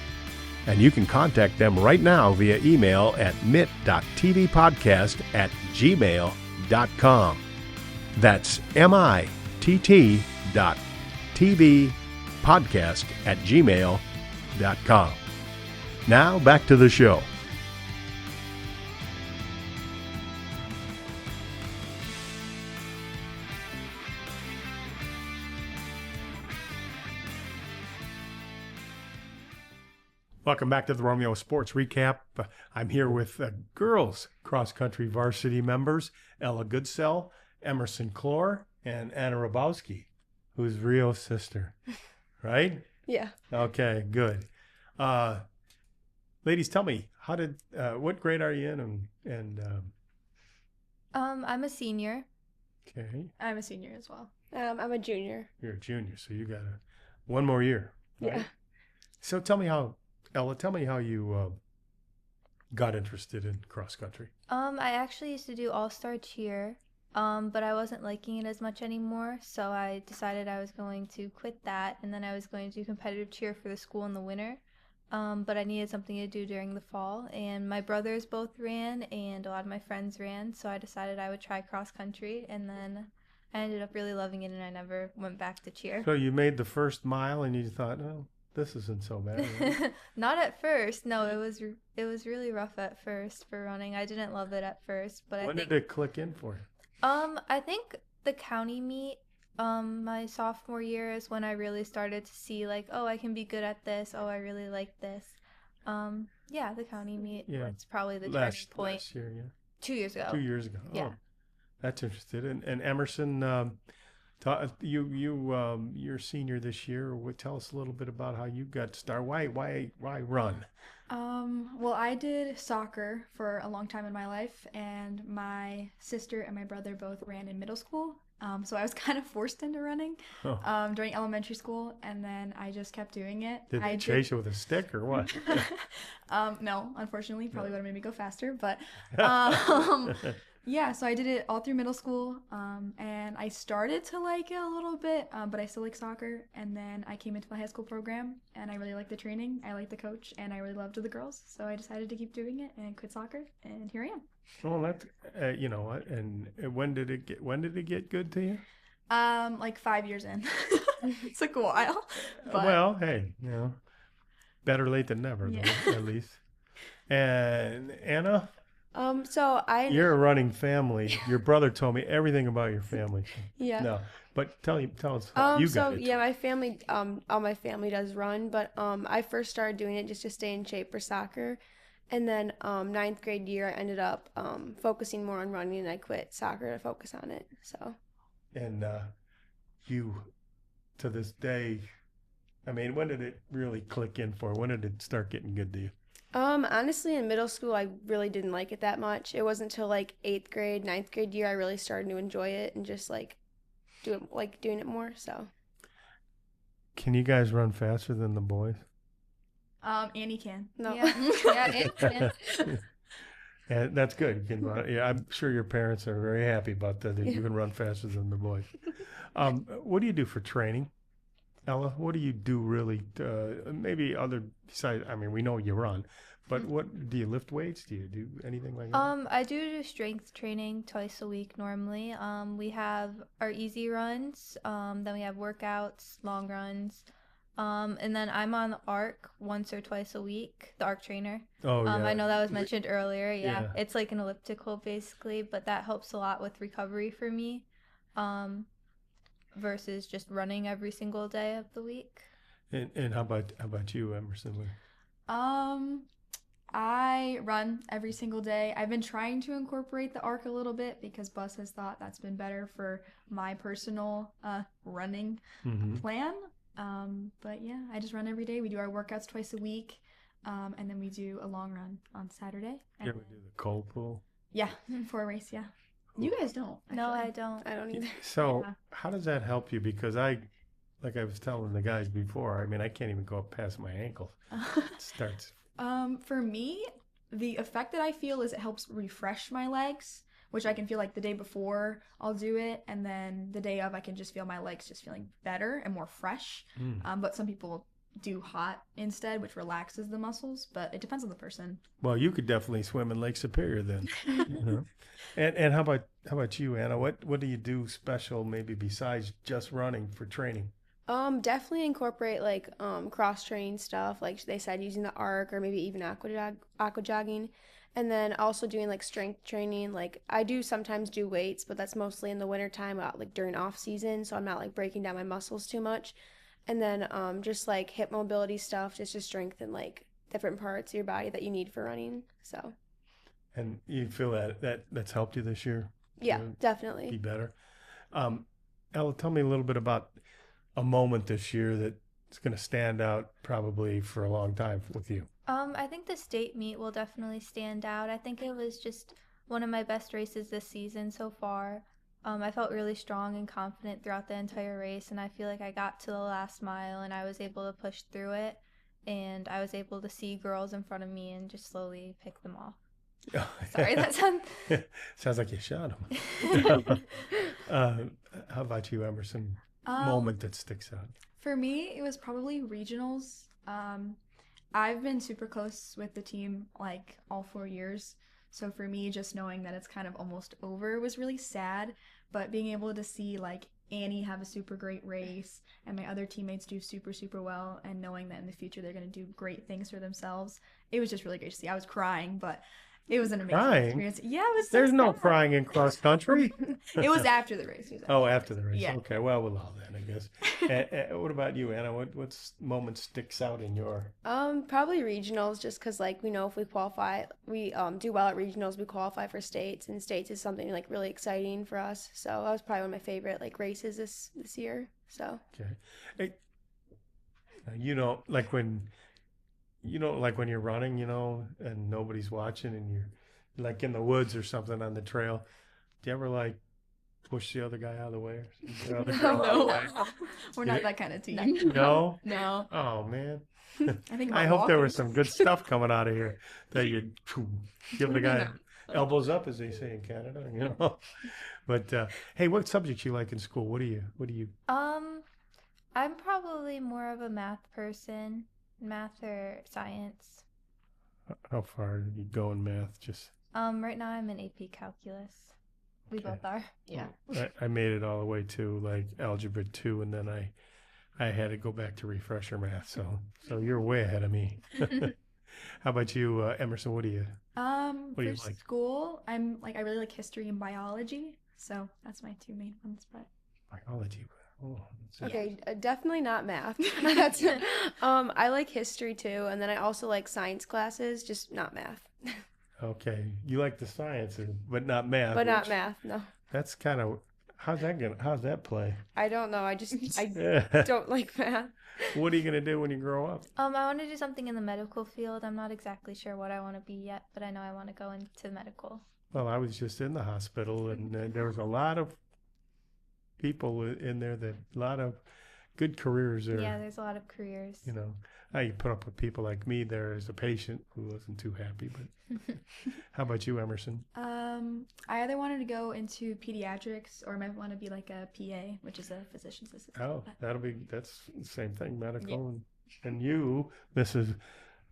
And you can contact them right now via email at mitt.tvpodcast@gmail.com. That's mitt.tvpodcast@gmail.com. Now back to the show. Welcome back to the Romeo Sports Recap. I'm here with girls cross-country varsity members, Ella Goodsell, Emerson Clore, and Anna Rabowski, who's Rio's sister, right? Yeah. Okay, good. Ladies, tell me, what grade are you in? I'm a senior. Okay, I'm a senior as well. I'm a junior. you're a junior, so you got one more year. Right? Yeah. So Ella, tell me how you got interested in cross country. I actually used to do all-star cheer, but I wasn't liking it as much anymore, so I decided I was going to quit that, and then I was going to do competitive cheer for the school in the winter. But I needed something to do during the fall, and my brothers both ran, and a lot of my friends ran, so I decided I would try cross country, and then I ended up really loving it, and I never went back to cheer. So you made the first mile, and you thought, oh, this isn't so bad. Right? Not at first. No, it was really rough at first for running. I didn't love it at first, but When did it click in for you? I think the county meet, my sophomore year is when I really started to see like, oh, I can be good at this. Oh, I really like this. Yeah, the county meet. Yeah. It's probably the turning point. Last year, yeah. 2 years ago. 2 years ago. Yeah. Oh, that's interesting. And Emerson, you're senior this year. Tell us a little bit about how you got started. Why run? Well, I did soccer for a long time in my life, and my sister and my brother both ran in middle school. So I was kind of forced into running during elementary school, and then I just kept doing it. Did they chase you with a stick or what? No, unfortunately, probably would have made me go faster, but yeah, so I did it all through middle school, and I started to like it a little bit, but I still like soccer, and then I came into the high school program, and I really liked the training, I liked the coach, and I really loved the girls, so I decided to keep doing it and quit soccer, and here I am. Well, that's you know what? And when did it get good to you? Like 5 years in. It took a while, but Well, hey, better late than never, Yeah. though, at least. And Anna, So you're a running family. Your brother told me everything about your family. yeah. No, but tell us how you got it. Yeah, my family, all my family does run, but I first started doing it just to stay in shape for soccer, and then ninth grade year I ended up focusing more on running, and I quit soccer to focus on it. So. And you, to this day, I mean, when did it really click in for? When did it start getting good to you? Honestly, in middle school, I really didn't like it that much. It wasn't until like 8th grade, 9th grade year I really started to enjoy it and just doing it more. So. Can you guys run faster than the boys? Annie can. No. Yeah, yeah, it can. And that's good. You can run. Yeah, I'm sure your parents are very happy about that. That you can run faster than the boys. What do you do for training, Ella? What do you do really? Maybe other besides. I mean, we know you run, but what do you lift weights? Do you do anything like that? I do strength training twice a week normally. We have our easy runs, then we have workouts, long runs. And then I'm on the arc once or twice a week, the arc trainer. Oh yeah. I know that was mentioned earlier. Yeah. Yeah. It's like an elliptical basically, but that helps a lot with recovery for me. Versus just running every single day of the week. And how about you, Emerson? I run every single day. I've been trying to incorporate the arc a little bit because Bus has thought that's been better for my personal running plan. But yeah, I just run every day. We do our workouts twice a week, and then we do a long run on Saturday. You ever do the cold pool? Yeah, for a race, yeah. You guys don't. No, actually. I don't. I don't either. So Yeah. how does that help you? Because like I was telling the guys before, I mean, I can't even go up past my ankles. It starts. For me, the effect that I feel is it helps refresh my legs, which I can feel like the day before I'll do it, and then the day of I can just feel my legs just feeling better and more fresh. But some people do hot instead, which relaxes the muscles, but it depends on the person. Well, you could definitely swim in Lake Superior then. You know? And how about you, Anna? What do you do special maybe besides just running for training? Definitely incorporate like cross training stuff, like they said, using the arc or maybe even aqua jogging, and then also doing like strength training. Like I do sometimes do weights, but that's mostly in the wintertime, like during off season, so I'm not like breaking down my muscles too much. And then just like hip mobility stuff, just to strengthen like different parts of your body that you need for running. So And you feel that's helped you this year? yeah, Be definitely. better. Ella, tell me a little bit about a moment this year that's going to stand out probably for a long time with you. I think the state meet will definitely stand out. I think it was just one of my best races this season so far. I felt really strong and confident throughout the entire race, and I feel like I got to the last mile and I was able to push through it, and I was able to see girls in front of me and just slowly pick them off. Sorry, that sounds... Sounds like you shot him. How about you, Emerson? Moment that sticks out. For me, it was probably regionals. I've been super close with the team like all 4 years. So for me, just knowing that it's kind of almost over was really sad. But being able to see like Annie have a super great race and my other teammates do super, super well, and knowing that in the future they're going to do great things for themselves, it was just really great to see. I was crying, but it was an amazing experience. Yeah, it was so There's no sad. crying in cross country. It was after the race. Oh, after the race. Yeah. Okay, well, we'll allow that, I guess. What about you, Anna? What moment sticks out in your... Probably regionals, just because like we know if we qualify, we do well at regionals, we qualify for states, and states is something like really exciting for us. So that was probably one of my favorite like races this year. So Okay. Hey, like when you're running, and nobody's watching, and you're like in the woods or something on the trail. Do you ever like push the other guy out of the way? Or the other girl out of the way? We're not that kind of team. No? No. Oh, man. I think I about hope there walking. was some good stuff coming out of here that you give the guy elbows up, as they say in Canada, But hey, what subjects you like in school? What do you? I'm probably more of a math person, math or science. How far did you go in math? Just Right now I'm in AP calculus. We Okay. both are. Yeah. I made it all the way to like algebra 2, and then I had to go back to refresher math. So you're way ahead of me. How about you, Emerson? What do you? do you For like? school, I really like history and biology, so that's my two main ones. But Biology. Oh, that's it. okay, definitely not math. That's I like history too, and then I also like science classes, just not math. Okay, you like the sciences, but not math. But not which- math, no. That's kind of how's that play? I don't know. I Yeah. don't like math. What are you gonna do when you grow up? I want to do something in the medical field. I'm not exactly sure what I want to be yet, but I know I want to go into medical. Well, I was just in the hospital, and there was a lot of people in there, a lot of good careers there. Yeah, there's a lot of careers. You know, you put up with people like me there as a patient who wasn't too happy. But how about you, Emerson? I either wanted to go into pediatrics or I might want to be like a PA, which is a physician's assistant. Oh, that's the same thing, medical. Yeah. And you, Mrs.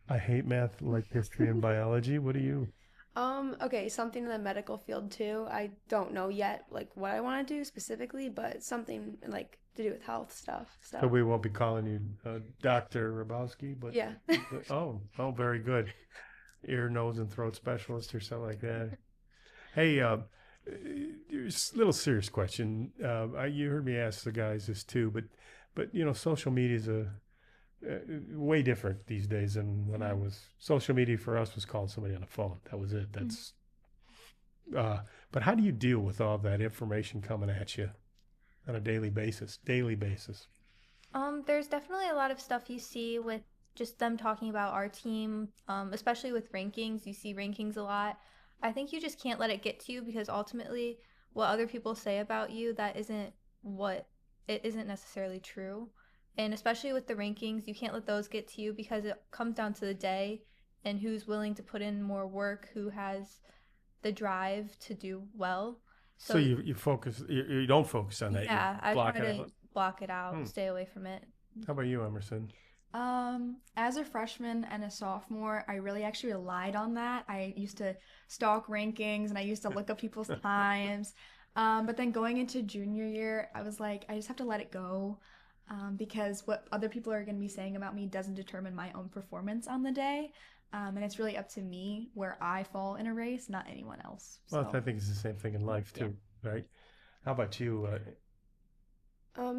I hate math, like history and biology. What do you? Okay, something in the medical field too. I don't know yet, like what I want to do specifically, but something like to do with health stuff. So we won't be calling you Dr. Rabowski, but yeah. oh, very good. Ear, nose, and throat specialist or something like that. Hey, little serious question. You heard me ask the guys this too, but you know, social media is way different these days than when I was. Social media for us was calling somebody on the phone. That was it. That's. But how do you deal with all that information coming at you on a daily basis? There's definitely a lot of stuff you see with just them talking about our team, especially with rankings. You see rankings a lot. I think you just can't let it get to you because ultimately what other people say about you, that isn't necessarily true. And especially with the rankings, you can't let those get to you because it comes down to the day and who's willing to put in more work, who has the drive to do well. So you focus, you don't focus on that. Yeah, I try to block it out, stay away from it. How about you, Emerson? As a freshman and a sophomore, I really actually relied on that. I used to stalk rankings and I used to look up people's times. But then going into junior year, I was like, I just have to let it go. Because what other people are going to be saying about me doesn't determine my own performance on the day. And it's really up to me where I fall in a race, not anyone else. So. Well, I think it's the same thing in life too, right? How about you?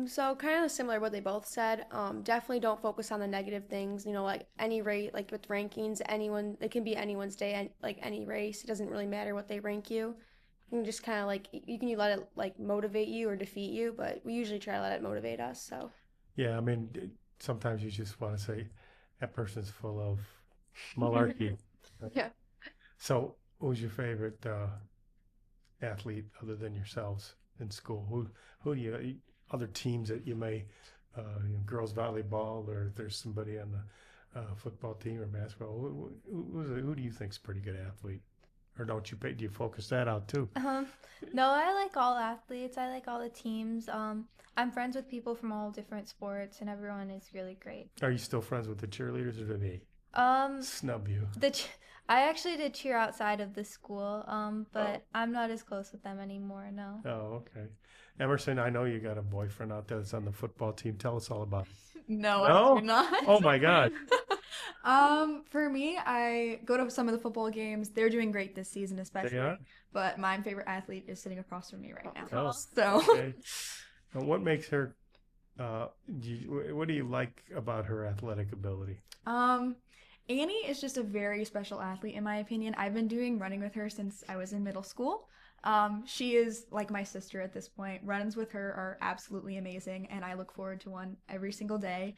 So kind of similar to what they both said. Definitely don't focus on the negative things. You know, like any rate, like with rankings, it can be anyone's day, and like any race. It doesn't really matter what they rank you. You can just kind of like you can let it like motivate you or defeat you, but we usually try to let it motivate us. So. Yeah, I mean, sometimes you just want to say that person's full of malarkey. Right? Yeah. So, who's your favorite athlete other than yourselves in school? Who do you? Other teams that you may, girls volleyball, or if there's somebody on the football team or basketball. Who do you think's a pretty good athlete? Or do you focus that out too? No, I like all athletes. I like all the teams. I'm friends with people from all different sports, and everyone is really great. Are you still friends with the cheerleaders, or do they snub you? I actually did cheer outside of the school, but I'm not as close with them anymore, no. Oh, okay. Emerson, I know you got a boyfriend out there that's on the football team. Tell us all about it. No, I do not. Oh, my God. For me, I go to some of the football games. They're doing great this season, especially. They are? But my favorite athlete is sitting across from me right now. Oh, so. Okay. And what makes her? What do you like about her athletic ability? Annie is just a very special athlete, in my opinion. I've been doing running with her since I was in middle school. She is like my sister at this point. Runs with her are absolutely amazing, and I look forward to one every single day.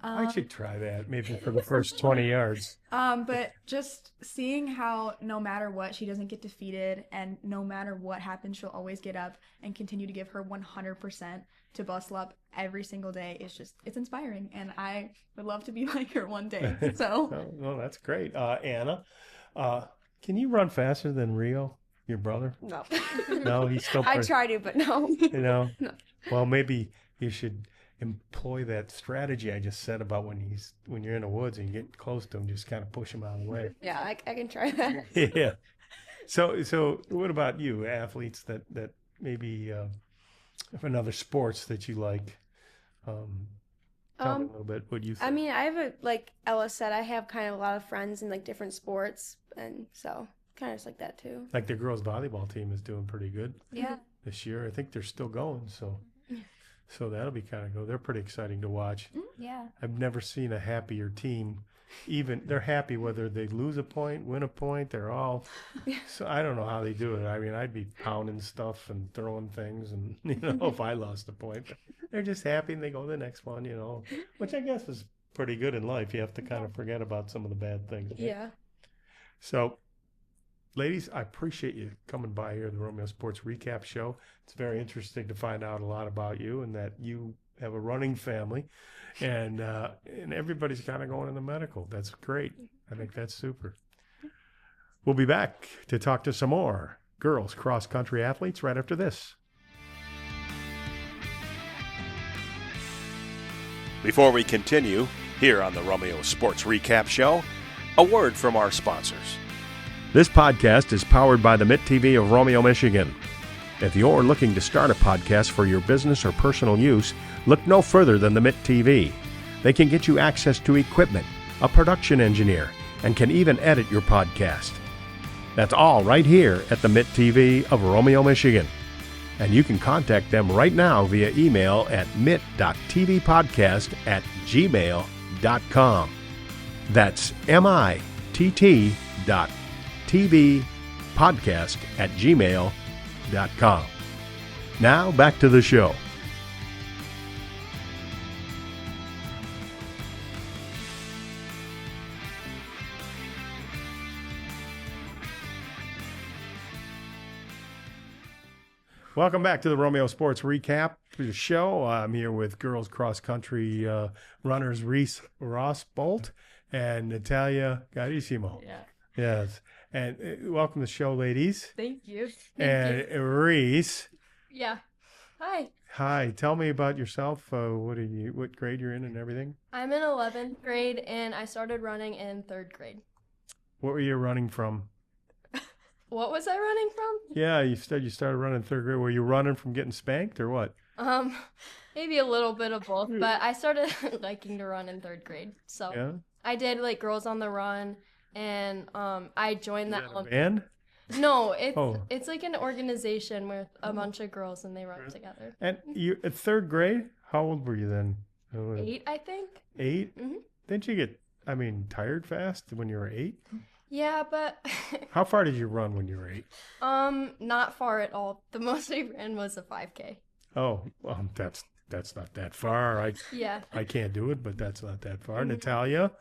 I should try that, maybe for the first 20 yards. But just seeing how no matter what, she doesn't get defeated, and no matter what happens, she'll always get up and continue to give her 100% to bustle up every single day. It's inspiring, and I would love to be like her one day. So. Well, that's great. Anna, can you run faster than Rio, your brother? No. No, he's still. I try to, but no. You know. No. Well, maybe you should employ that strategy I just said about when you're in the woods and you get close to him, just kind of push him out of the way. Yeah, I can try that. Yeah. So what about you, athletes that maybe of another sports that you like? Tell me a little bit what you think. I mean, I have like Ella said, I have kind of a lot of friends in like different sports, and so kind of just like that too. Like the girls volleyball team is doing pretty good. Yeah. This year, I think they're still going. So that'll be kind of cool. They're pretty exciting to watch. Yeah. I've never seen a happier team. Even they're happy whether they lose a point, win a point. They're all. So I don't know how they do it. I mean, I'd be pounding stuff and throwing things, and if I lost a point, but they're just happy and they go to the next one. Which I guess is pretty good in life. You have to kind of forget about some of the bad things. Right? Yeah. So, ladies, I appreciate you coming by here, the Romeo Sports Recap Show. It's very interesting to find out a lot about you and that you have a running family, and everybody's kind of going in the medical. That's great. I think that's super. We'll be back to talk to some more girls cross-country athletes right after this. Before we continue, here on the Romeo Sports Recap Show, a word from our sponsors. This podcast is powered by the Mitt TV of Romeo, Michigan. If you're looking to start a podcast for your business or personal use, look no further than the Mitt TV. They can get you access to equipment, a production engineer, and can even edit your podcast. That's all right here at the Mitt TV of Romeo, Michigan. And you can contact them right now via email at mitt.tvpodcast@gmail.com. That's mitt.tvpodcast@gmail.com. Now back to the show. Welcome back to the Romeo Sports Recap Show. I'm here with girls cross country runners Reese Rossbolt and Natalia Garissimo. Yeah. Yes. And welcome to the show, ladies. Thank you. And Reese. Yeah. Hi. Hi. Tell me about yourself. What grade you're in and everything? I'm in 11th grade and I started running in 3rd grade. What were you running from? What was I running from? Yeah, you said you started running in 3rd grade. Were you running from getting spanked or what? Maybe a little bit of both, but I started liking to run in 3rd grade. So Yeah. I did like Girls on the Run, and I joined Is that. that a band? No, it's Oh. it's like an organization with a bunch of girls and they run together. And you at 3rd grade? How old were you then? 8, I think. 8? Mhm. Didn't you get, tired fast when you were 8? Yeah, but How far did you run when you were 8? not far at all. The most I ran was a 5K. Oh, that's not that far. Yeah. I can't do it, but that's not that far. Natalia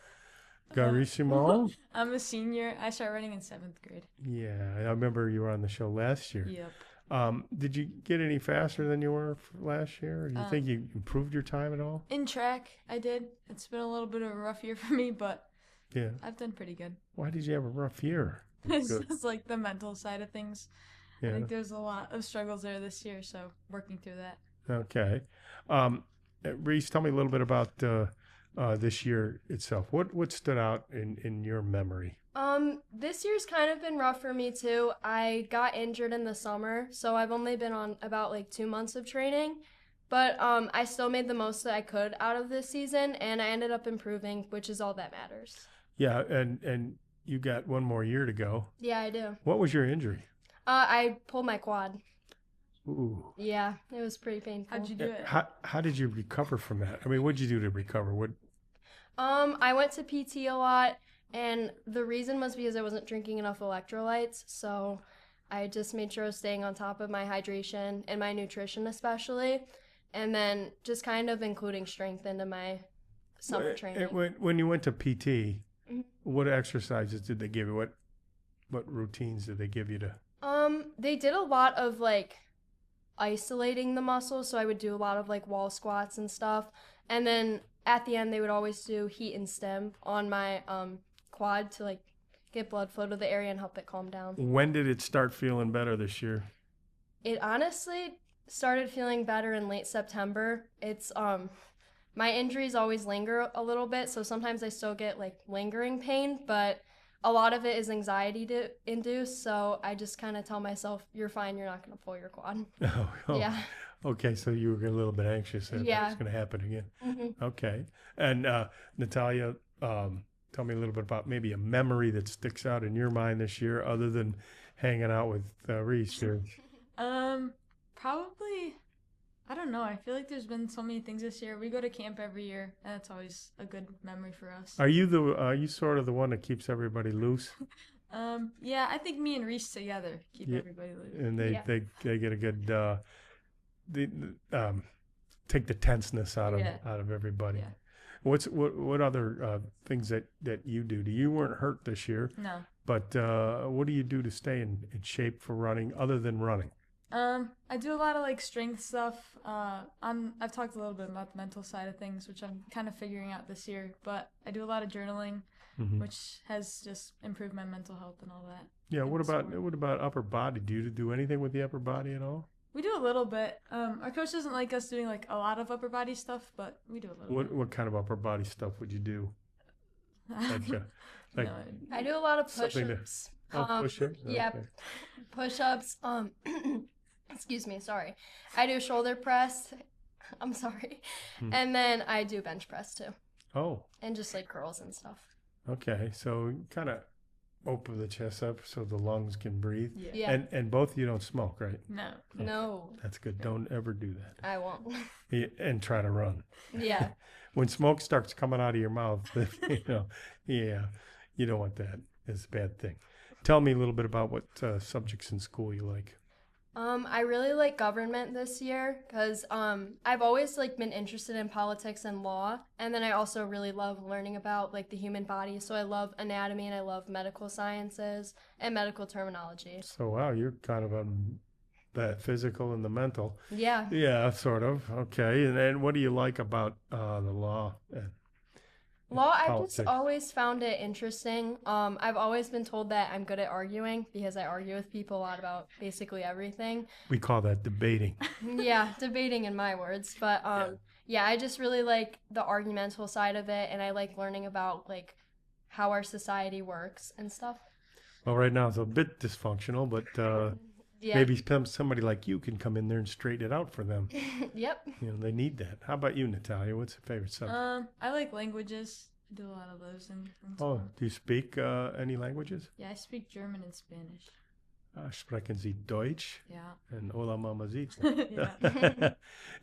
Garissimo. I'm a senior. I started running in 7th grade. Yeah, I remember you were on the show last year. Yep. Did you get any faster than you were last year? Or do you think you improved your time at all? In track, I did. It's been a little bit of a rough year for me, but Yeah. I've done pretty good. Why did you have a rough year? It's Good. just like the mental side of things. I Yeah. think there's a lot of struggles there this year, so working through that. Okay. Reese, tell me a little bit about this year itself. What stood out in your memory? This year's kind of been rough for me too. I got injured in the summer, so I've only been on about like 2 months of training. But I still made the most that I could out of this season, and I ended up improving, which is all that matters. Yeah, and you got one more year to go. Yeah, I do. What was your injury? I pulled my quad. Ooh. Yeah, it was pretty painful. How'd you do it? How did you recover from that? What'd you do to recover? I went to PT a lot, and the reason was because I wasn't drinking enough electrolytes, so I just made sure I was staying on top of my hydration and my nutrition especially, and then just kind of including strength into my summer training. When you went to PT, Mhm. what exercises did they give you? What routines did they give you to? They did a lot of like isolating the muscles, so I would do a lot of like wall squats and stuff, and then at the end they would always do heat and stim on my quad to like get blood flow to the area and help it calm down. When did it start feeling better this year? It honestly started feeling better in late September. It's my injuries always linger a little bit, so sometimes I still get like lingering pain, but a lot of it is anxiety induced, so I just kind of tell myself, you're fine, you're not going to pull your quad. Oh. Yeah. Okay, so you were a little bit anxious that Yeah. was going to happen again. Mm-hmm. Okay. And Natalia, tell me a little bit about maybe a memory that sticks out in your mind this year other than hanging out with Reese here. Probably, I don't know. I feel like there's been so many things this year. We go to camp every year, and it's always a good memory for us. Are you sort of the one that keeps everybody loose? Yeah, I think me and Reese together keep Yeah, everybody loose. And they get a good take the tenseness out of everybody. Yeah. What other things that you do? You weren't hurt this year, No. but what do you do to stay in shape for running other than running? I do a lot of like strength stuff. I've talked a little bit about the mental side of things, which I'm kind of figuring out this year. But I do a lot of journaling, which has just improved my mental health and all that. Yeah. in What sport. about upper body? Do you do anything with the upper body at all? We do a little bit. Our coach doesn't like us doing like a lot of upper body stuff, but we do a little bit. What kind of upper body stuff would you do? Like No, I do a lot of Something to- push-ups. push-ups? Yeah, Okay. push-ups. Excuse me, sorry. I do shoulder press. I'm sorry. And then I do bench press too, Oh, and just like curls and stuff. okay. So kind of open the chest up so the lungs can breathe. Yeah. And both of you don't smoke, right? No. No, That's good. Don't ever do that. I won't. Yeah, and try to run. Yeah. When smoke starts coming out of your mouth, yeah, you don't want that. It's a bad thing. Tell me a little bit about what subjects in school you like. I really like government this year because I've always like been interested in politics and law, and then I also really love learning about like the human body. So I love anatomy and I love medical sciences and medical terminology. So wow, you're kind of on that physical and the mental. Yeah. Yeah, sort of. Okay, and then what do you like about the law? Law, I've Politics. just always found it interesting. I've always been told that I'm good at arguing because I argue with people a lot about basically everything. We call that debating. Yeah, debating in my words. But yeah, I just really like the argumental side of it, and I like learning about like how our society works and stuff. Well, right now it's a bit dysfunctional, but Yeah. maybe somebody like you can come in there and straighten it out for them. Yep. They need that. How about you, Natalia? What's your favorite subject? I like languages. I do a lot of those in Oh, school. do you speak any languages? Yeah, I speak German and Spanish. Sprechen Sie Deutsch? Yeah. And Hola Mamacita. Yeah.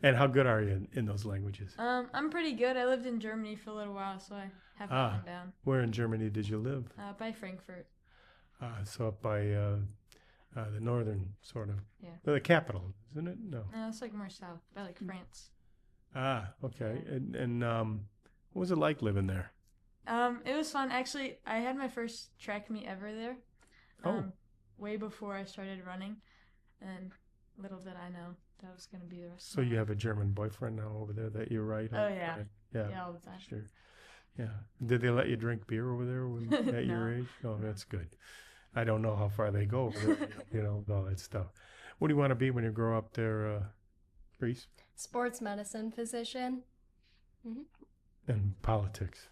And how good are you in those languages? I'm pretty good. I lived in Germany for a little while, so I have that one down. Where in Germany did you live? By Frankfurt. So up by the northern sort of. Yeah. The capital, isn't it? No. No, it's like more south, by like France. Okay. And what was it like living there? It was fun. Actually, I had my first track meet ever there. Way before I started running, and little did I know that was gonna be the rest. So of my you life. have a German boyfriend now over there that you write? Oh, yeah. Yeah. Yeah, all the time. Sure. Yeah. Did they let you drink beer over there at your No. age? Oh, that's good. I don't know how far they go over there, all that stuff. What do you want to be when you grow up there, Reese? Sports medicine physician. And politics.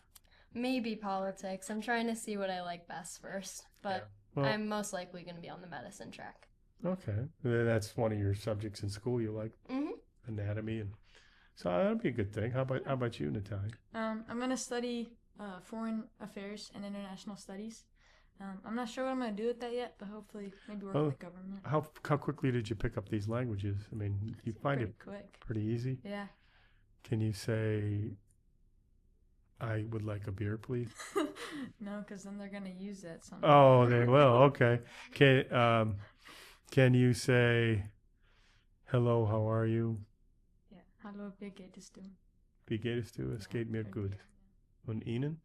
Maybe politics. I'm trying to see what I like best first, but Well, I'm most likely going to be on the medicine track. okay. Then that's one of your subjects in school you like, anatomy, and so that'd be a good thing. How about you, Natalia? I'm gonna study foreign affairs and international studies. I'm not sure what I'm gonna do with that yet, but hopefully maybe work with the government. How quickly did you pick up these languages? I mean, you find Pretty it quick. pretty easy. Yeah. Can you say, "I would like a beer, please"? No, because then they're gonna use that someday. Oh, they will. Okay. Can you say, "Hello, how are you"? Yeah. Hallo, wie geht es du? Wie geht es dir? Es geht mir gut. Und Ihnen?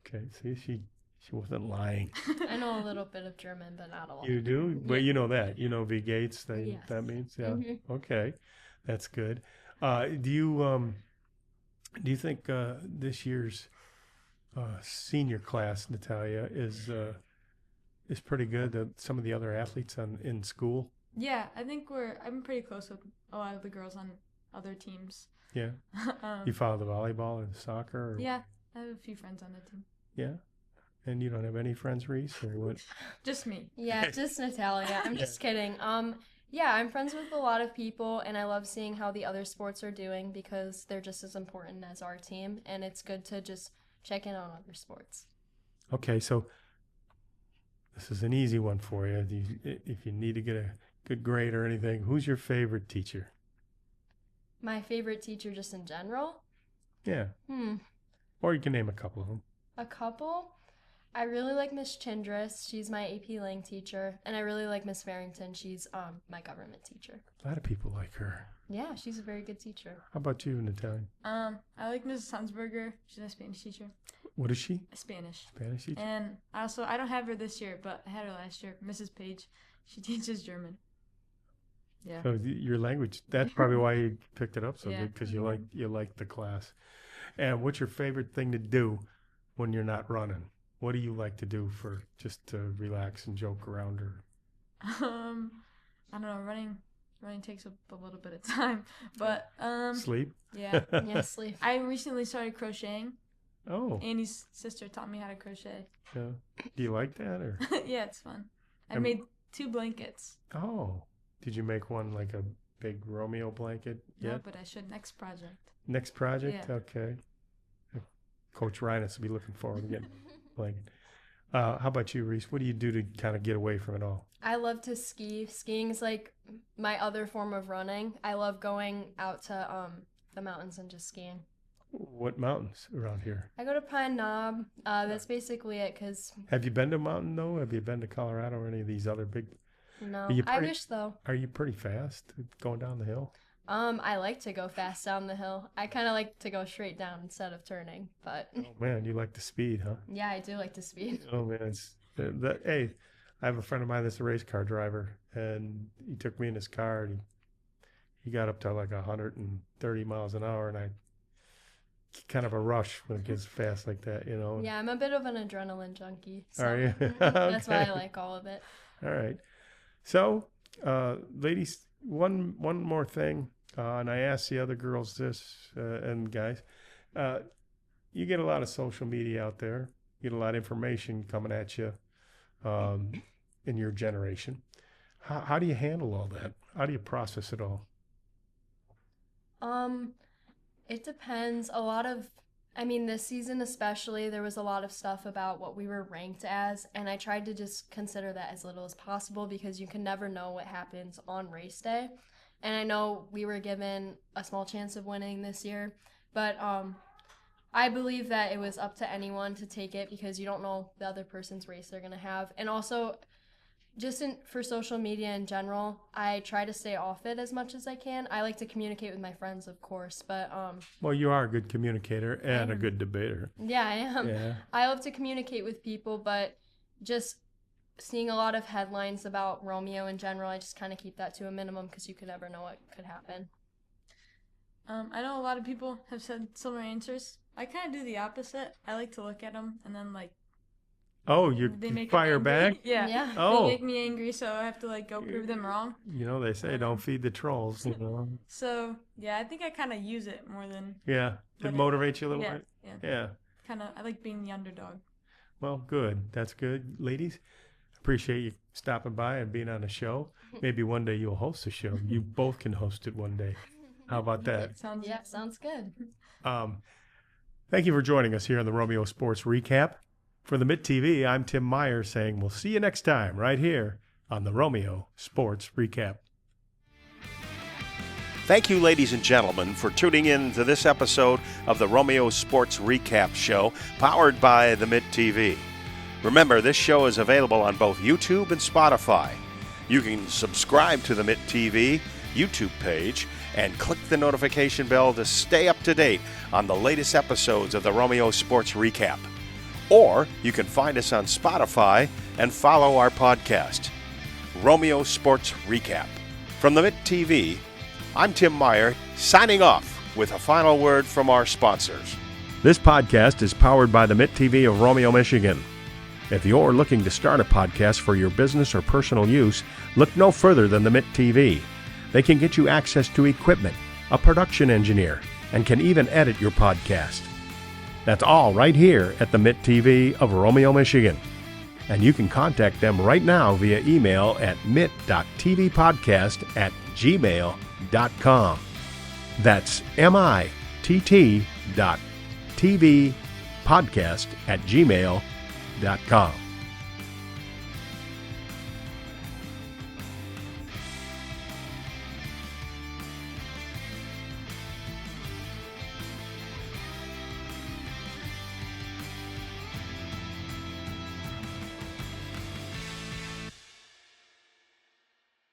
Okay. See, she wasn't lying. I know a little bit of German, but not a lot. You do? But you know that. You know wie geht's, Yes. that means? Yeah. Mhm. Okay. That's good. Do you think this year's senior class, Natalia, is pretty good? Some of the other athletes in school? Yeah, I think I'm pretty close with a lot of the girls on other teams. Yeah. You follow the volleyball or the soccer? Or, Yeah, I have a few friends on the team. Yeah. And you don't have any friends, Reese, or what? Just me. Yeah, just Natalia. I'm just kidding. Yeah, I'm friends with a lot of people, and I love seeing how the other sports are doing because they're just as important as our team, and it's good to just check in on other sports. Okay, so this is an easy one for you. If you need to get a good grade or anything, who's your favorite teacher? My favorite teacher just in general? Yeah. Or you can name a couple of them. A couple? I really like Miss Chindress. She's my AP Lang teacher. And I really like Miss Farrington. She's my government teacher. A lot of people like her. Yeah, she's a very good teacher. How about you, Natalia? I like Mrs. Hansberger. She's my Spanish teacher. What is she? Spanish. Teacher? And I don't have her this year, but I had her last year. Mrs. Page. She teaches German. Yeah. So your language, that's probably why you picked it up so Yeah. good, because you like the class. And what's your favorite thing to do when you're not running? What do you like to do for just to relax and joke around? Or I don't know. Running takes up a little bit of time, but sleep? Yeah. Yeah, sleep. I recently started crocheting. Oh, Andy's sister taught me how to crochet. yeah. Do you like that? Or Yeah, it's fun. I Um, made 2 blankets. oh, did you make one like a big Romeo blanket No, yet? but I should next project. Next project? Yeah. Okay. Coach Rhinus will be looking forward to getting a blanket. How about you, Reese? What do you do to kind of get away from it all? I love to ski. Skiing is like my other form of running. I love going out to the mountains and just skiing. What mountains around here? I go to Pine Knob. That's basically it. Cause Have you been to a mountain, though? Have you been to Colorado or any of these other big? no, you I pretty- wish though. Are you pretty fast going down the hill? I like to go fast down the hill. I kind of like to go straight down instead of turning. But Oh, man, you like the speed, huh? yeah, I do like to speed. Oh, man. Hey, I have a friend of mine that's a race car driver, and he took me in his car, and he got up to like 130 miles an hour, and I kind of a rush when it gets fast like that, you know? Yeah, I'm a bit of an adrenaline junkie. So Are you? that's why I Okay. like all of it. All right. So, ladies, one more thing, and I asked the other girls this, and guys, you get a lot of social media out there. You get a lot of information coming at you in your generation. How do you handle all that? How do you process it all? It depends. This season especially, there was a lot of stuff about what we were ranked as, and I tried to just consider that as little as possible because you can never know what happens on race day. And I know we were given a small chance of winning this year, but I believe that it was up to anyone to take it because you don't know the other person's race they're going to have. And also, for social media in general, I try to stay off it as much as I can. I like to communicate with my friends, of course, but Well, you are a good communicator and a good debater. yeah, I am. Yeah. I love to communicate with people, but just seeing a lot of headlines about Romeo in general, I just kind of keep that to a minimum because you could never know what could happen. I know a lot of people have said similar answers. I kind of do the opposite. I like to look at them and then Oh, they you make me fire angry. back? Yeah. Yeah. Oh. They make me angry, so I have to go prove them wrong. You know, they say don't feed the trolls, you know? So yeah, I think I kind of use it more than Yeah. To But motivate you a little yeah, bit? yeah. Yeah. Kind of. I like being the underdog. Well, good. That's good. Ladies, appreciate you stopping by and being on the show. Maybe one day you'll host a show. You both can host it one day. How about that? Sounds Yeah, sounds good. Thank you for joining us here on the Romeo Sports Recap. For the Mitt TV, I'm Tim Meyer saying we'll see you next time right here on the Romeo Sports Recap. Thank you, ladies and gentlemen, for tuning in to this episode of the Romeo Sports Recap Show, powered by the Mitt TV. Remember, this show is available on both YouTube and Spotify. You can subscribe to the Mitt TV YouTube page and click the notification bell to stay up to date on the latest episodes of the Romeo Sports Recap. Or you can find us on Spotify and follow our podcast, Romeo Sports Recap. From the Mitt TV, I'm Tim Meyer, signing off with a final word from our sponsors. This podcast is powered by the Mitt TV of Romeo, Michigan. If you're looking to start a podcast for your business or personal use, look no further than the Mitt TV. They can get you access to equipment, a production engineer, and can even edit your podcast. That's all right here at the Mitt TV of Romeo, Michigan. And you can contact them right now via email at mitt.tvpodcast@gmail.com. That's mitt.tvpodcast@gmail.com.